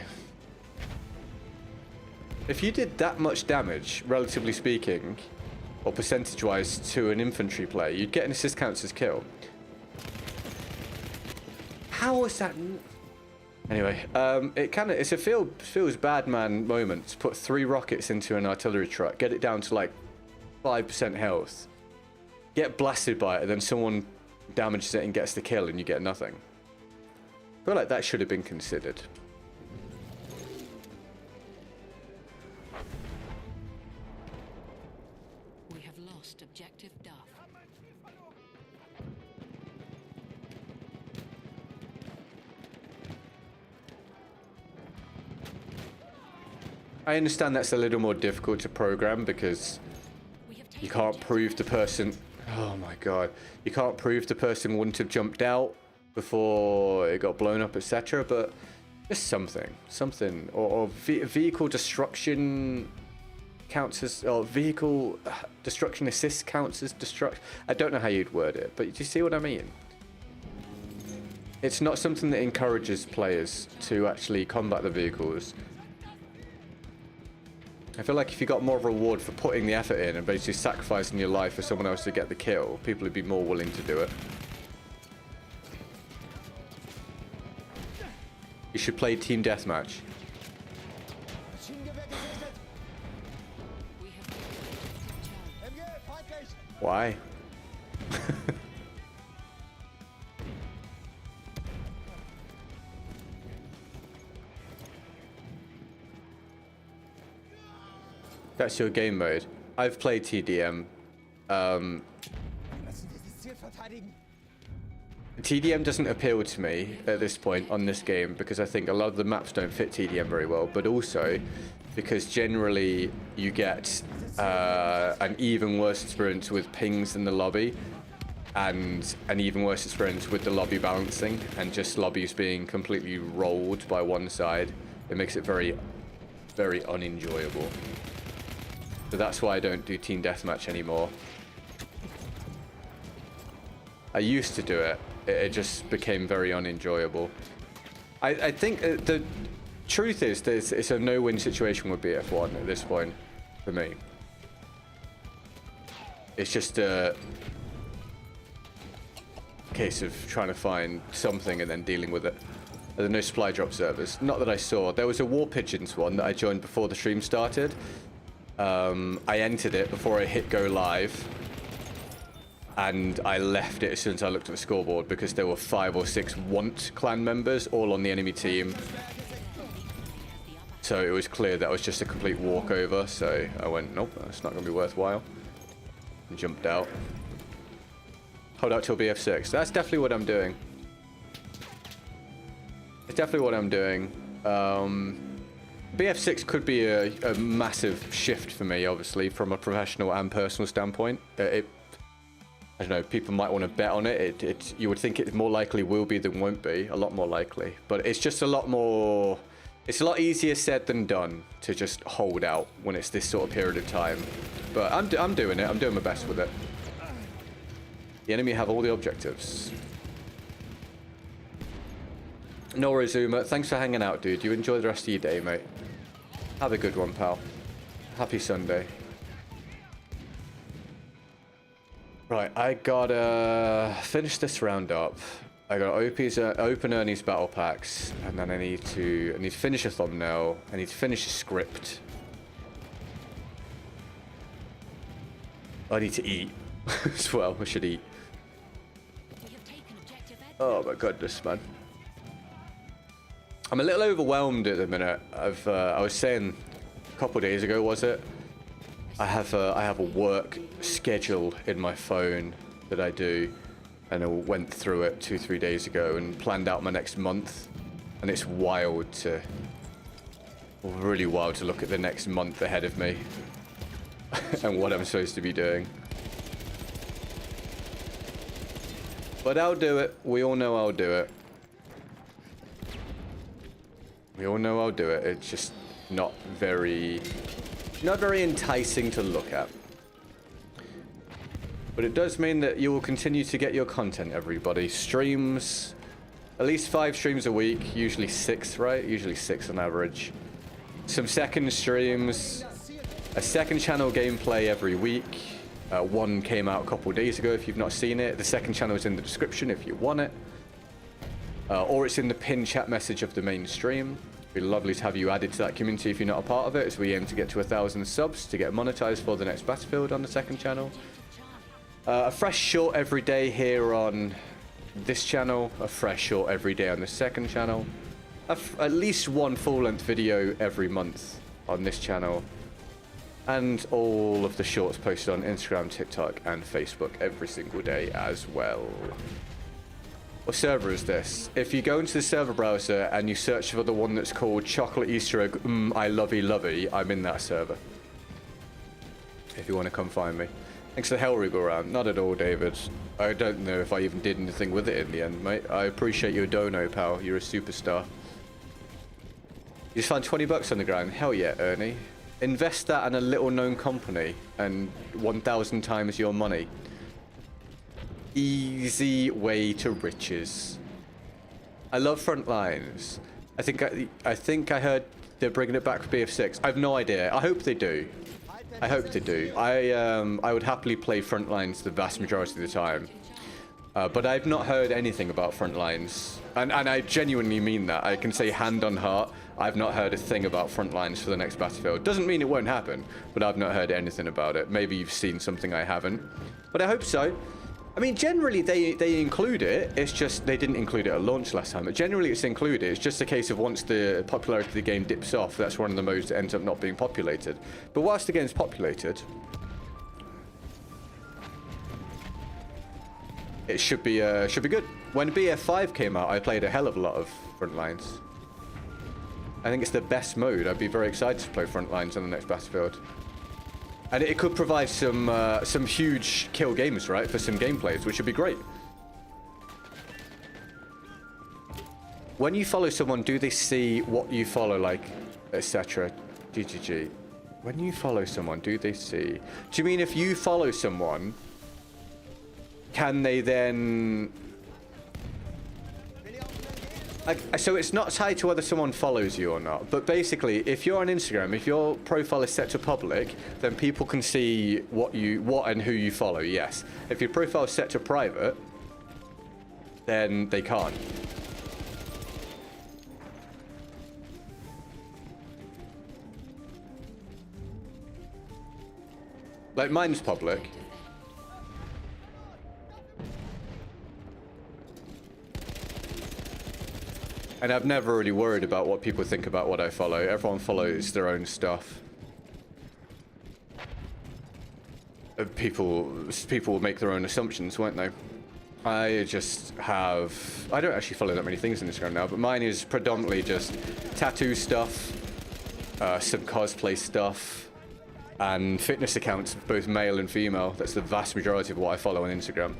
[SPEAKER 1] If you did that much damage, relatively speaking, or percentage-wise to an infantry player, you'd get an assist counts as kill. How is that? Anyway, it's a feels bad man moment to put 3 rockets into an artillery truck, get it down to like 5% health, get blasted by it, and then someone damages it and gets the kill, and you get nothing. I feel like that should have been considered.
[SPEAKER 3] We have lost objective Duff.
[SPEAKER 1] I understand that's a little more difficult to program because you can't prove the person... Oh my god. You can't prove the person wouldn't have jumped out before it got blown up, etc. But just something. Something. Or vehicle destruction counts as... Or vehicle destruction assist counts as destruct... I don't know how you'd word it, but do you see what I mean? It's not something that encourages players to actually combat the vehicles. I feel like if you got more reward for putting the effort in and basically sacrificing your life for someone else to get the kill, people would be more willing to do it. You should play Team Deathmatch. Why? That's your game mode. I've played TDM. TDM doesn't appeal to me at this point on this game because I think a lot of the maps don't fit TDM very well, but also because generally you get an even worse experience with pings in the lobby and an even worse experience with the lobby balancing and just lobbies being completely rolled by one side. It makes it very, very unenjoyable. So that's why I don't do Team Deathmatch anymore. I used to do it. It just became very unenjoyable. I think the truth is it's a no-win situation with BF1 at this point for me. It's just a case of trying to find something and then dealing with it. There are no supply drop servers. Not that I saw. There was a War Pigeons one that I joined before the stream started. I entered it before I hit go live and I left it as soon as I looked at the scoreboard because there were 5 or 6 Want clan members all on the enemy team, so it was clear that was just a complete walkover. So I went, nope, that's not going to be worthwhile, and jumped out. Hold out till BF6. That's definitely what I'm doing. It's definitely what I'm doing. BF6 could be a massive shift for me, obviously, from a professional and personal standpoint. I don't know, people might want to bet on it. You would think it more likely will be than won't be, a lot more likely. But it's just a lot more... It's a lot easier said than done to just hold out when it's this sort of period of time. But I'm doing it. I'm doing my best with it. The enemy have all the objectives. Norazuma, thanks for hanging out, dude. You enjoy the rest of your day, mate. Have a good one, pal. Happy Sunday. Right, I gotta finish this round up. I got open Ernie's battle packs, and then I need to finish a thumbnail. I need to finish a script. I need to eat as well. I should eat. Oh my goodness, man. I'm a little overwhelmed at the minute. I was saying a couple of days ago, was it? I have a work schedule in my phone that I do, and I went through it 2-3 days ago and planned out my next month, and it's wild to, really wild to look at the next month ahead of me and what I'm supposed to be doing. But I'll do it. We all know I'll do it. We all know I'll do it. It's just not very enticing to look at. But it does mean that you will continue to get your content, everybody. Streams, at least 5 streams a week, usually 6, right? Usually 6 on average. Some second streams, a second channel gameplay every week. One came out a couple of days ago if you've not seen it. The second channel is in the description if you want it. Or it's in the pinned chat message of the main stream. It'd be lovely to have you added to that community if you're not a part of it, as we aim to get to 1,000 subs to get monetized for the next Battlefield on the second channel. A fresh short every day here on this channel, a fresh short every day on the second channel, at least one full-length video every month on this channel, and all of the shorts posted on Instagram, TikTok, and Facebook every single day as well. What server is this? If you go into the server browser and you search for the one that's called Chocolate Easter Egg, I lovey lovey, I'm in that server. If you want to come find me. Thanks for the Hellregal round. Not at all, David. I don't know if I even did anything with it in the end, mate. I appreciate your dono, pal. You're a superstar. You just found 20 bucks on the ground. Hell yeah, Ernie. Invest that in a little known company and 1,000 times your money. Easy way to riches. I love Frontlines. I think I heard they're bringing it back for BF6. I have no idea. I hope they do. I hope they do. I would happily play Frontlines the vast majority of the time. But I've not heard anything about Frontlines. And I genuinely mean that. I can say hand on heart, I've not heard a thing about Frontlines for the next Battlefield. Doesn't mean it won't happen, but I've not heard anything about it. Maybe you've seen something I haven't. But I hope so. I mean, generally they include it. It's just they didn't include it at launch last time. But generally it's included. It's just a case of once the popularity of the game dips off, that's one of the modes that ends up not being populated. But whilst the game's populated, it should be good. When BF5 came out, I played a hell of a lot of Frontlines. I think it's the best mode. I'd be very excited to play Frontlines on the next Battlefield. And it could provide some huge kill games, right, for some gameplays, which would be great. When you follow someone, do they see what you follow, like, etc.? GGG. When you follow someone, do they see? Do you mean if you follow someone, can they then... So it's not tied to whether someone follows you or not, but basically, if you're on Instagram, if your profile is set to public, then people can see what and who you follow, yes. If your profile is set to private, then they can't. Like, mine's public. And I've never really worried about what people think about what I follow. Everyone follows their own stuff. People will make their own assumptions, won't they? I don't actually follow that many things on Instagram now, but mine is predominantly just tattoo stuff, some cosplay stuff, and fitness accounts, both male and female. That's the vast majority of what I follow on Instagram.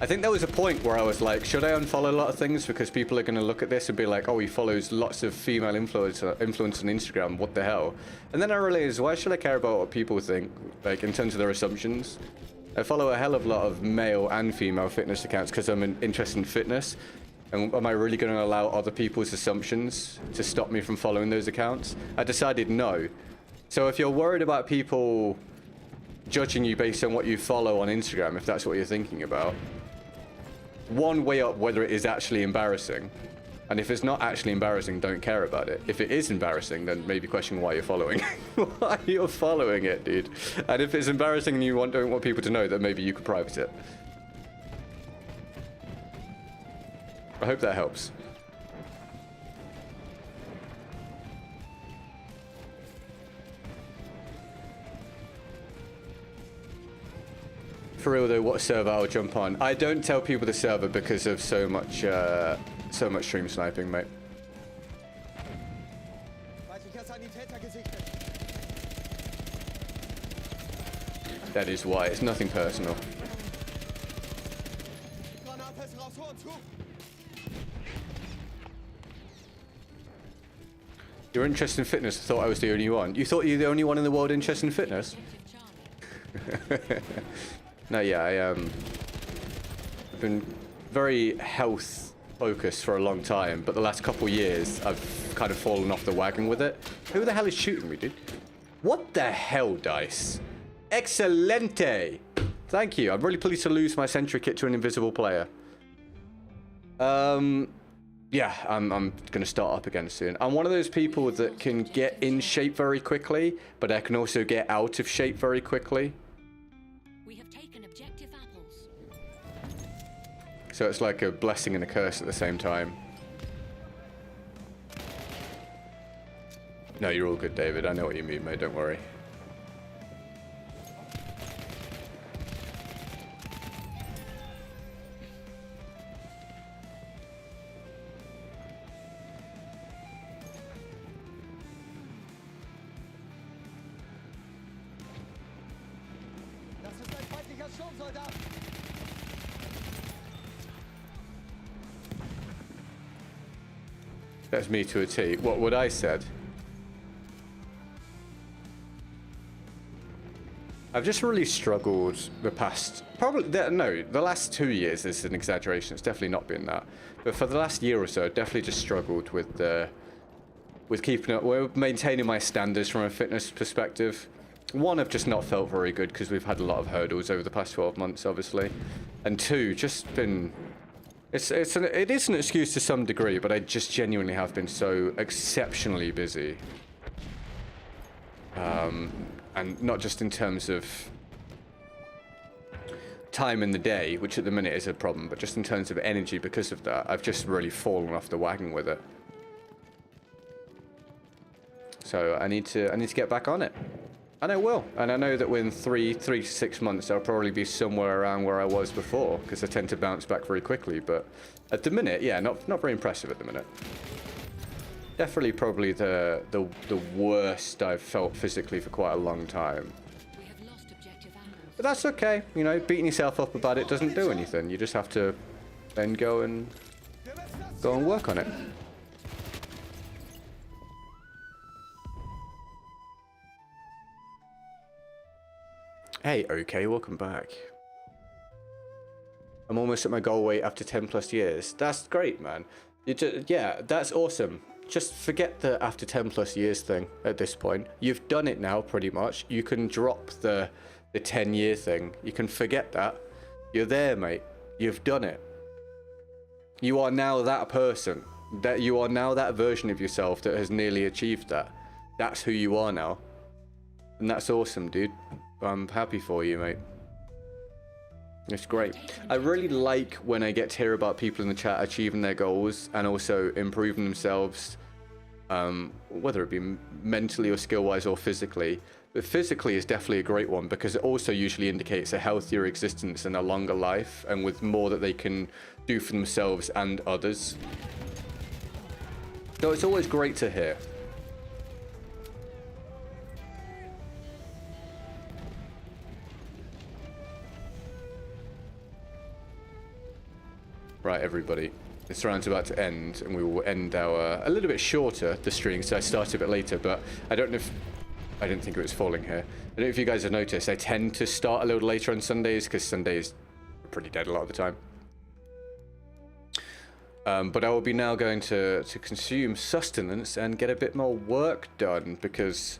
[SPEAKER 1] I think there was a point where I was like, should I unfollow a lot of things because people are going to look at this and be like, oh, he follows lots of female influence on Instagram, what the hell? And then I realized, why should I care about what people think, like, in terms of their assumptions? I follow a hell of a lot of male and female fitness accounts because I'm interested in fitness. And am I really going to allow other people's assumptions to stop me from following those accounts? I decided no. So if you're worried about people judging you based on what you follow on Instagram, if that's what you're thinking about, one, weigh up whether it is actually embarrassing. And if it's not actually embarrassing, don't care about it. If it is embarrassing, then maybe question why you're following. Why you're following it, dude. And if it's embarrassing and you don't want people to know, then maybe you could private it. I hope that helps. For real though, what server I'll jump on? I don't tell people the server because of so much stream sniping, mate. That is why. It's nothing personal. You're interested in fitness? I thought I was the only one. You thought you were the only one in the world interested in fitness? No, yeah, I've been very health focused for a long time, but the last couple years I've kind of fallen off the wagon with it. Who the hell is shooting me, dude? What the hell, Dice? Excelente! Thank you. I'm really pleased to lose my sentry kit to an invisible player. Yeah, I'm gonna start up again soon. I'm one of those people that can get in shape very quickly, but I can also get out of shape very quickly. So it's like a blessing and a curse at the same time. No, you're all good, David. I know what you mean, mate. Don't worry. That's me to a T. What I said? I've just really struggled the past, the last 2 years is an exaggeration. It's definitely not been that. But for the last year or so, I've definitely just struggled with keeping up, maintaining my standards from a fitness perspective. One, I've just not felt very good because we've had a lot of hurdles over the past 12 months, obviously. And two, just been... It is an excuse to some degree, but I just genuinely have been so exceptionally busy. And not just in terms of time in the day, which at the minute is a problem, but just in terms of energy because of that, I've just really fallen off the wagon with it. So I need to get back on it. And I will. And I know that within three to 6 months, I'll probably be somewhere around where I was before, because I tend to bounce back very quickly. But at the minute, yeah, not very impressive at the minute. Definitely probably the worst I've felt physically for quite a long time.
[SPEAKER 3] We have lost objective Apples.
[SPEAKER 1] But that's okay. You know, beating yourself up about it doesn't do anything. You just have to then go and work on it. Hey, okay, welcome back. I'm almost at my goal weight after 10 plus years. That's great, man. Yeah, that's awesome. Just forget the after 10 plus years thing at this point. You've done it now, pretty much. You can drop the 10-year thing. You can forget that. You're there, mate. You've done it. You are now that person. You are now that version of yourself that has nearly achieved that. That's who you are now. And that's awesome, dude. I'm happy for you, mate. It's great. I really like when I get to hear about people in the chat achieving their goals and also improving themselves, whether it be mentally or skill-wise or physically. But physically is definitely a great one because it also usually indicates a healthier existence and a longer life and with more that they can do for themselves and others. So it's always great to hear. Right, everybody, this round's about to end, and we will end our a little bit shorter the stream. So I started a bit later, but I don't know if I didn't think it was falling here. I don't know if you guys have noticed. I tend to start a little later on Sundays because Sundays are pretty dead a lot of the time. But I will be now going to consume sustenance and get a bit more work done because.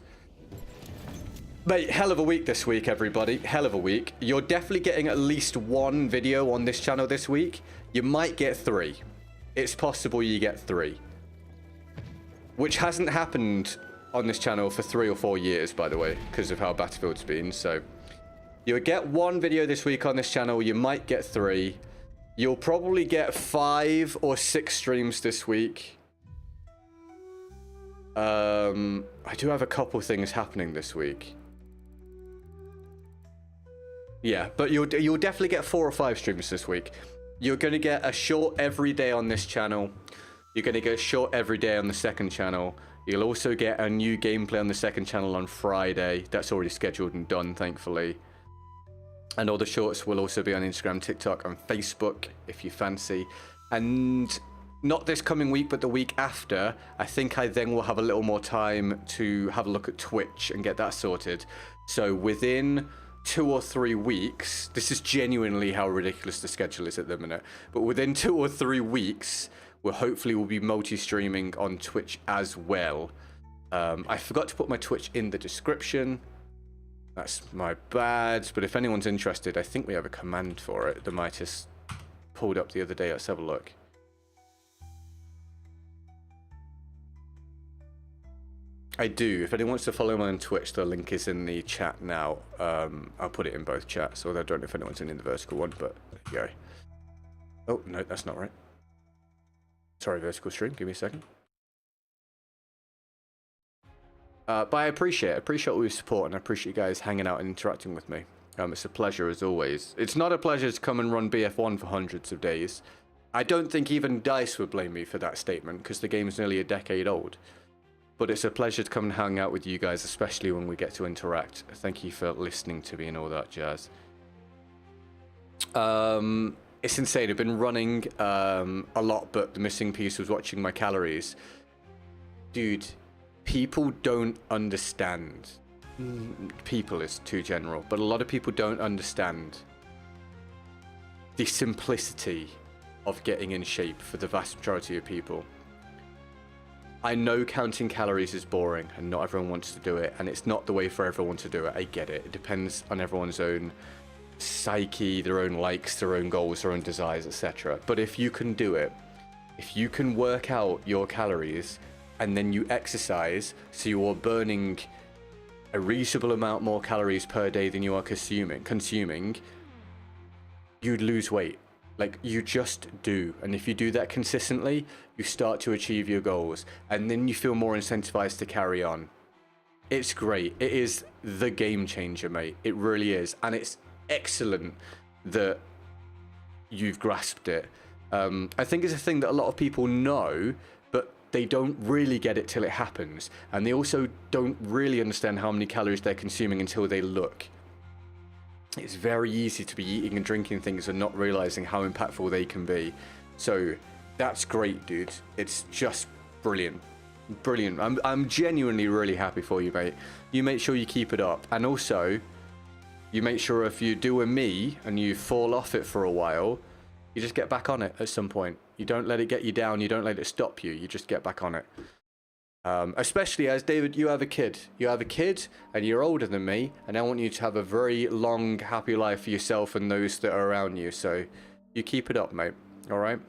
[SPEAKER 1] Mate, hell of a week this week, everybody. Hell of a week. You're definitely getting at least one video on this channel this week. You might get 3. It's possible you get 3. Which hasn't happened on this channel for 3 or 4 years, by the way, because of how Battlefield's been. So, you'll get 1 video this week on this channel. You might get 3. You'll probably get 5 or 6 streams this week. I do have a couple things happening this week. Yeah, but you'll definitely get 4 or 5 streams this week. You're going to get a short every day on this channel. You're going to get a short every day on the second channel. You'll also get a new gameplay on the second channel on Friday. That's already scheduled and done, thankfully. And all the shorts will also be on Instagram, TikTok, and Facebook, if you fancy. And not this coming week, but the week after, I think I then will have a little more time to have a look at Twitch and get that sorted. So within 2 or 3 weeks, this is genuinely how ridiculous the schedule is at the minute, but within 2 or 3 weeks, we'll be multi-streaming on Twitch as well. I forgot to put my Twitch in the description. That's my bad, but if anyone's interested, I think we have a command for it that Midas pulled up the other day. Let's have a look. I do. If anyone wants to follow me on Twitch, the link is in the chat now. I'll put it in both chats, although I don't know if anyone's in the vertical one, but there you Oh, no, that's not right. Sorry, vertical stream. Give me a second. But I appreciate all your support, and I appreciate you guys hanging out and interacting with me. It's a pleasure as always. It's not a pleasure to come and run BF1 for hundreds of days. I don't think even DICE would blame me for that statement, because the game's nearly a decade old. But it's a pleasure to come and hang out with you guys, especially when we get to interact. Thank you for listening to me and all that jazz. It's insane. I've been running a lot, but the missing piece was watching my calories. Dude, people don't understand. People is too general, but a lot of people don't understand the simplicity of getting in shape for the vast majority of people. I know counting calories is boring and not everyone wants to do it, and it's not the way for everyone to do it. I get it. It depends on everyone's own psyche, their own likes, their own goals, their own desires, etc. But if you can do it, if you can work out your calories and then you exercise so you are burning a reasonable amount more calories per day than you are consuming, you'd lose weight. Like, you just do. And if you do that consistently, you start to achieve your goals, and then you feel more incentivized to carry on. It's great. It is the game changer, mate. It really is. And it's excellent that you've grasped it. I think it's a thing that a lot of people know, but they don't really get it till it happens. And they also don't really understand how many calories they're consuming until they look. It's very easy to be eating and drinking things and not realizing how impactful they can be. So that's great, dude. It's just brilliant. Brilliant. I'm genuinely really happy for you, mate. You make sure you keep it up. And also, you make sure if you do a me and you fall off it for a while, you just get back on it at some point. You don't let it get you down. You don't let it stop you. You just get back on it. Especially as, David, you have a kid. You have a kid and you're older than me, and I want you to have a very long, happy life for yourself and those that are around you. So you keep it up, mate. All right?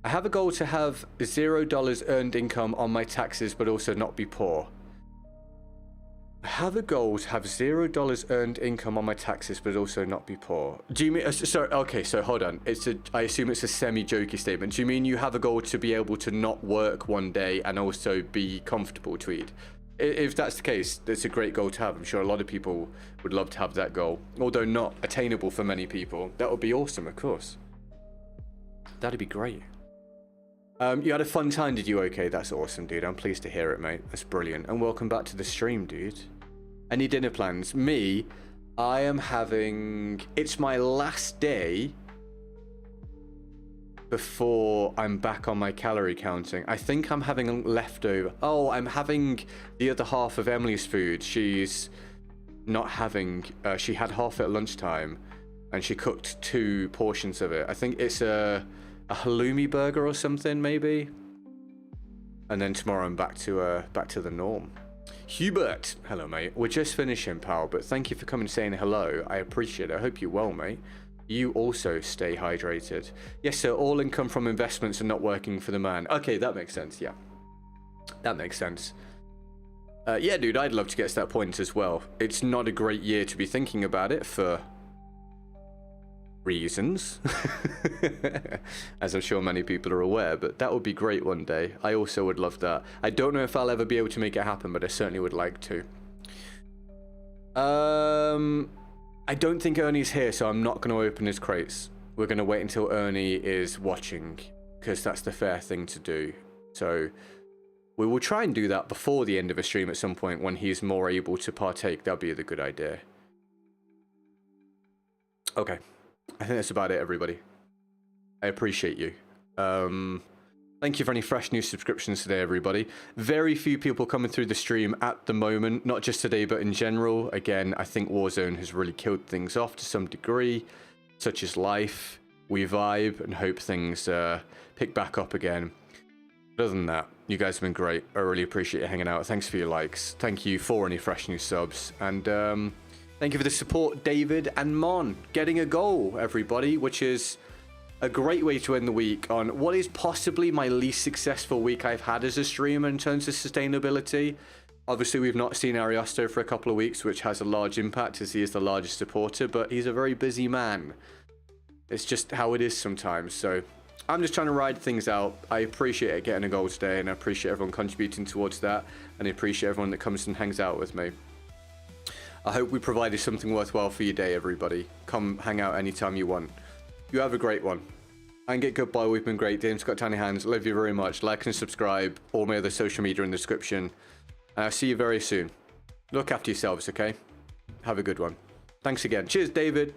[SPEAKER 1] I have a goal to have $0 earned income on my taxes, but also not be poor. I have a goal to have $0 earned income on my taxes, but also not be poor. Do you mean, sorry, okay, so hold on. I assume it's a semi-jokey statement. Do you mean you have a goal to be able to not work one day and also be comfortable, Tweed? If that's the case, that's a great goal to have. I'm sure a lot of people would love to have that goal, although not attainable for many people. That would be awesome, of course. That'd be great. You had a fun time, did you? Okay, that's awesome, dude. I'm pleased to hear it, mate. That's brilliant. And welcome back to the stream, dude. Any dinner plans? Me, I am having... It's my last day before I'm back on my calorie counting. I think I'm having leftover. Oh, I'm having the other half of Emily's food. She's not having... she had half at lunchtime, and she cooked 2 portions of it. I think it's a halloumi burger or something, maybe. And then tomorrow I'm back to the norm. Hubert, hello, mate. We're just finishing, pal, but thank you for coming and saying hello. I appreciate it. I hope you're well, mate. You also stay hydrated. Yes, sir. All income from investments and not working for the man. Okay, that makes sense. Yeah, that makes sense. Yeah, dude, I'd love to get to that point as well. It's not a great year to be thinking about it for reasons, as I'm sure many people are aware, but that would be great one day. I also would love that. I don't know if I'll ever be able to make it happen, but I certainly would like to. I don't think Ernie's here, so I'm not going to open his crates. We're going to wait until Ernie is watching, because that's the fair thing to do. So we will try and do that before the end of a stream at some point when he's more able to partake. That'd be a good idea. Okay. I think that's about it, everybody. I appreciate you. Thank you for any fresh new subscriptions today, everybody. Very few people coming through the stream at the moment, not just today, but in general. Again, I think Warzone has really killed things off to some degree, such as life. We vibe and hope things pick back up again. But other than that, you guys have been great. I really appreciate you hanging out. Thanks for your likes. Thank you for any fresh new subs. And thank you for the support, David and Mon. Getting a goal, everybody, which is a great way to end the week on what is possibly my least successful week I've had as a streamer in terms of sustainability. Obviously, we've not seen Ariosto for a couple of weeks, which has a large impact as he is the largest supporter, but he's a very busy man. It's just how it is sometimes. So I'm just trying to ride things out. I appreciate it getting a goal today, and I appreciate everyone contributing towards that, and I appreciate everyone that comes and hangs out with me. I hope we provided something worthwhile for your day, everybody. Come hang out anytime you want. You have a great one. And GetGoodGuy, we've been great. Dame's got tiny hands. Love you very much. Like and subscribe. All my other social media in the description. And I'll see you very soon. Look after yourselves, okay? Have a good one. Thanks again. Cheers, David.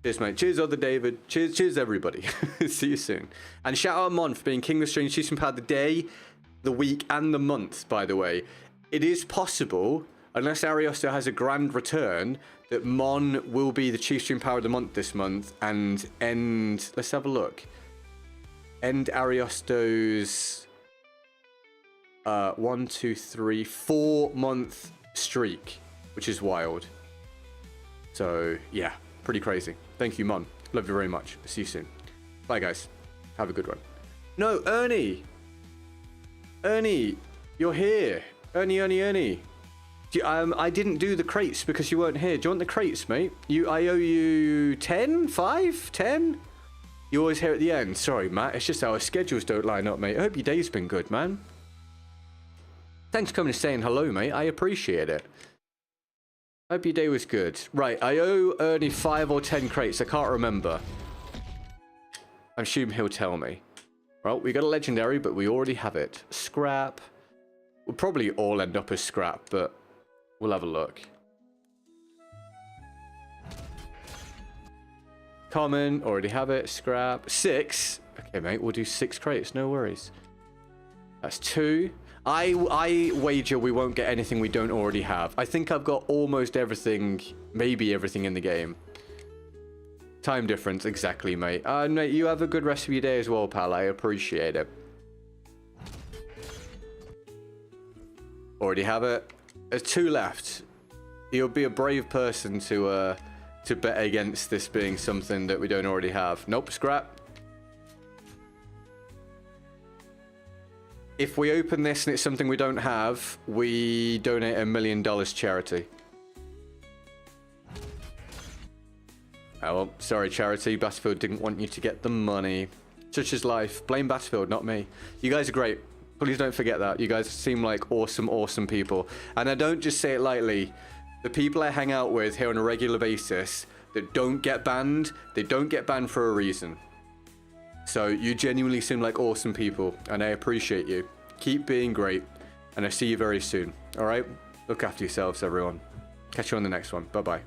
[SPEAKER 1] Cheers, mate. Cheers, other David. Cheers, everybody. See you soon. And shout out Mon for being King of the Strange Chieftain Power the day, the week, and the month, by the way. It is possible, unless Ariosto has a grand return, that Mon will be the Chieftain Power of the month this month and end... Let's have a look. End Ariosto's 1, 2, 3, 4-month streak, which is wild. So, yeah, pretty crazy. Thank you, Mon. Love you very much. See you soon. Bye, guys. Have a good one. No, Ernie! Ernie, you're here. Ernie. I didn't do the crates because you weren't here. Do you want the crates, mate? I owe you 10? 5? 10? You're always here at the end. Sorry, Matt. It's just our schedules don't line up, mate. I hope your day's been good, man. Thanks for coming and saying hello, mate. I appreciate it. Hope your day was good. Right, I owe Ernie 5 or 10 crates. I can't remember. I assume he'll tell me. Well, we got a legendary, but we already have it. Scrap. We'll probably all end up as scrap, but we'll have a look. Common, already have it. Scrap. 6. Okay, mate, we'll do 6 crates. No worries. That's 2. I wager we won't get anything we don't already have. I think I've got almost everything, maybe everything in the game. Time difference, exactly, mate. Mate, you have a good rest of your day as well, pal. I appreciate it. Already have it. There's 2 left. You'll be a brave person to bet against this being something that we don't already have. Nope, scrap. If we open this and it's something we don't have, we donate $1 million charity. Oh, well, sorry, charity. Battlefield didn't want you to get the money. Such is life. Blame Battlefield, not me. You guys are great. Please don't forget that. You guys seem like awesome, awesome people. And I don't just say it lightly. The people I hang out with here on a regular basis that don't get banned, they don't get banned for a reason. So you genuinely seem like awesome people, and I appreciate you. Keep being great, and I'll see you very soon. All right? Look after yourselves, everyone. Catch you on the next one. Bye-bye.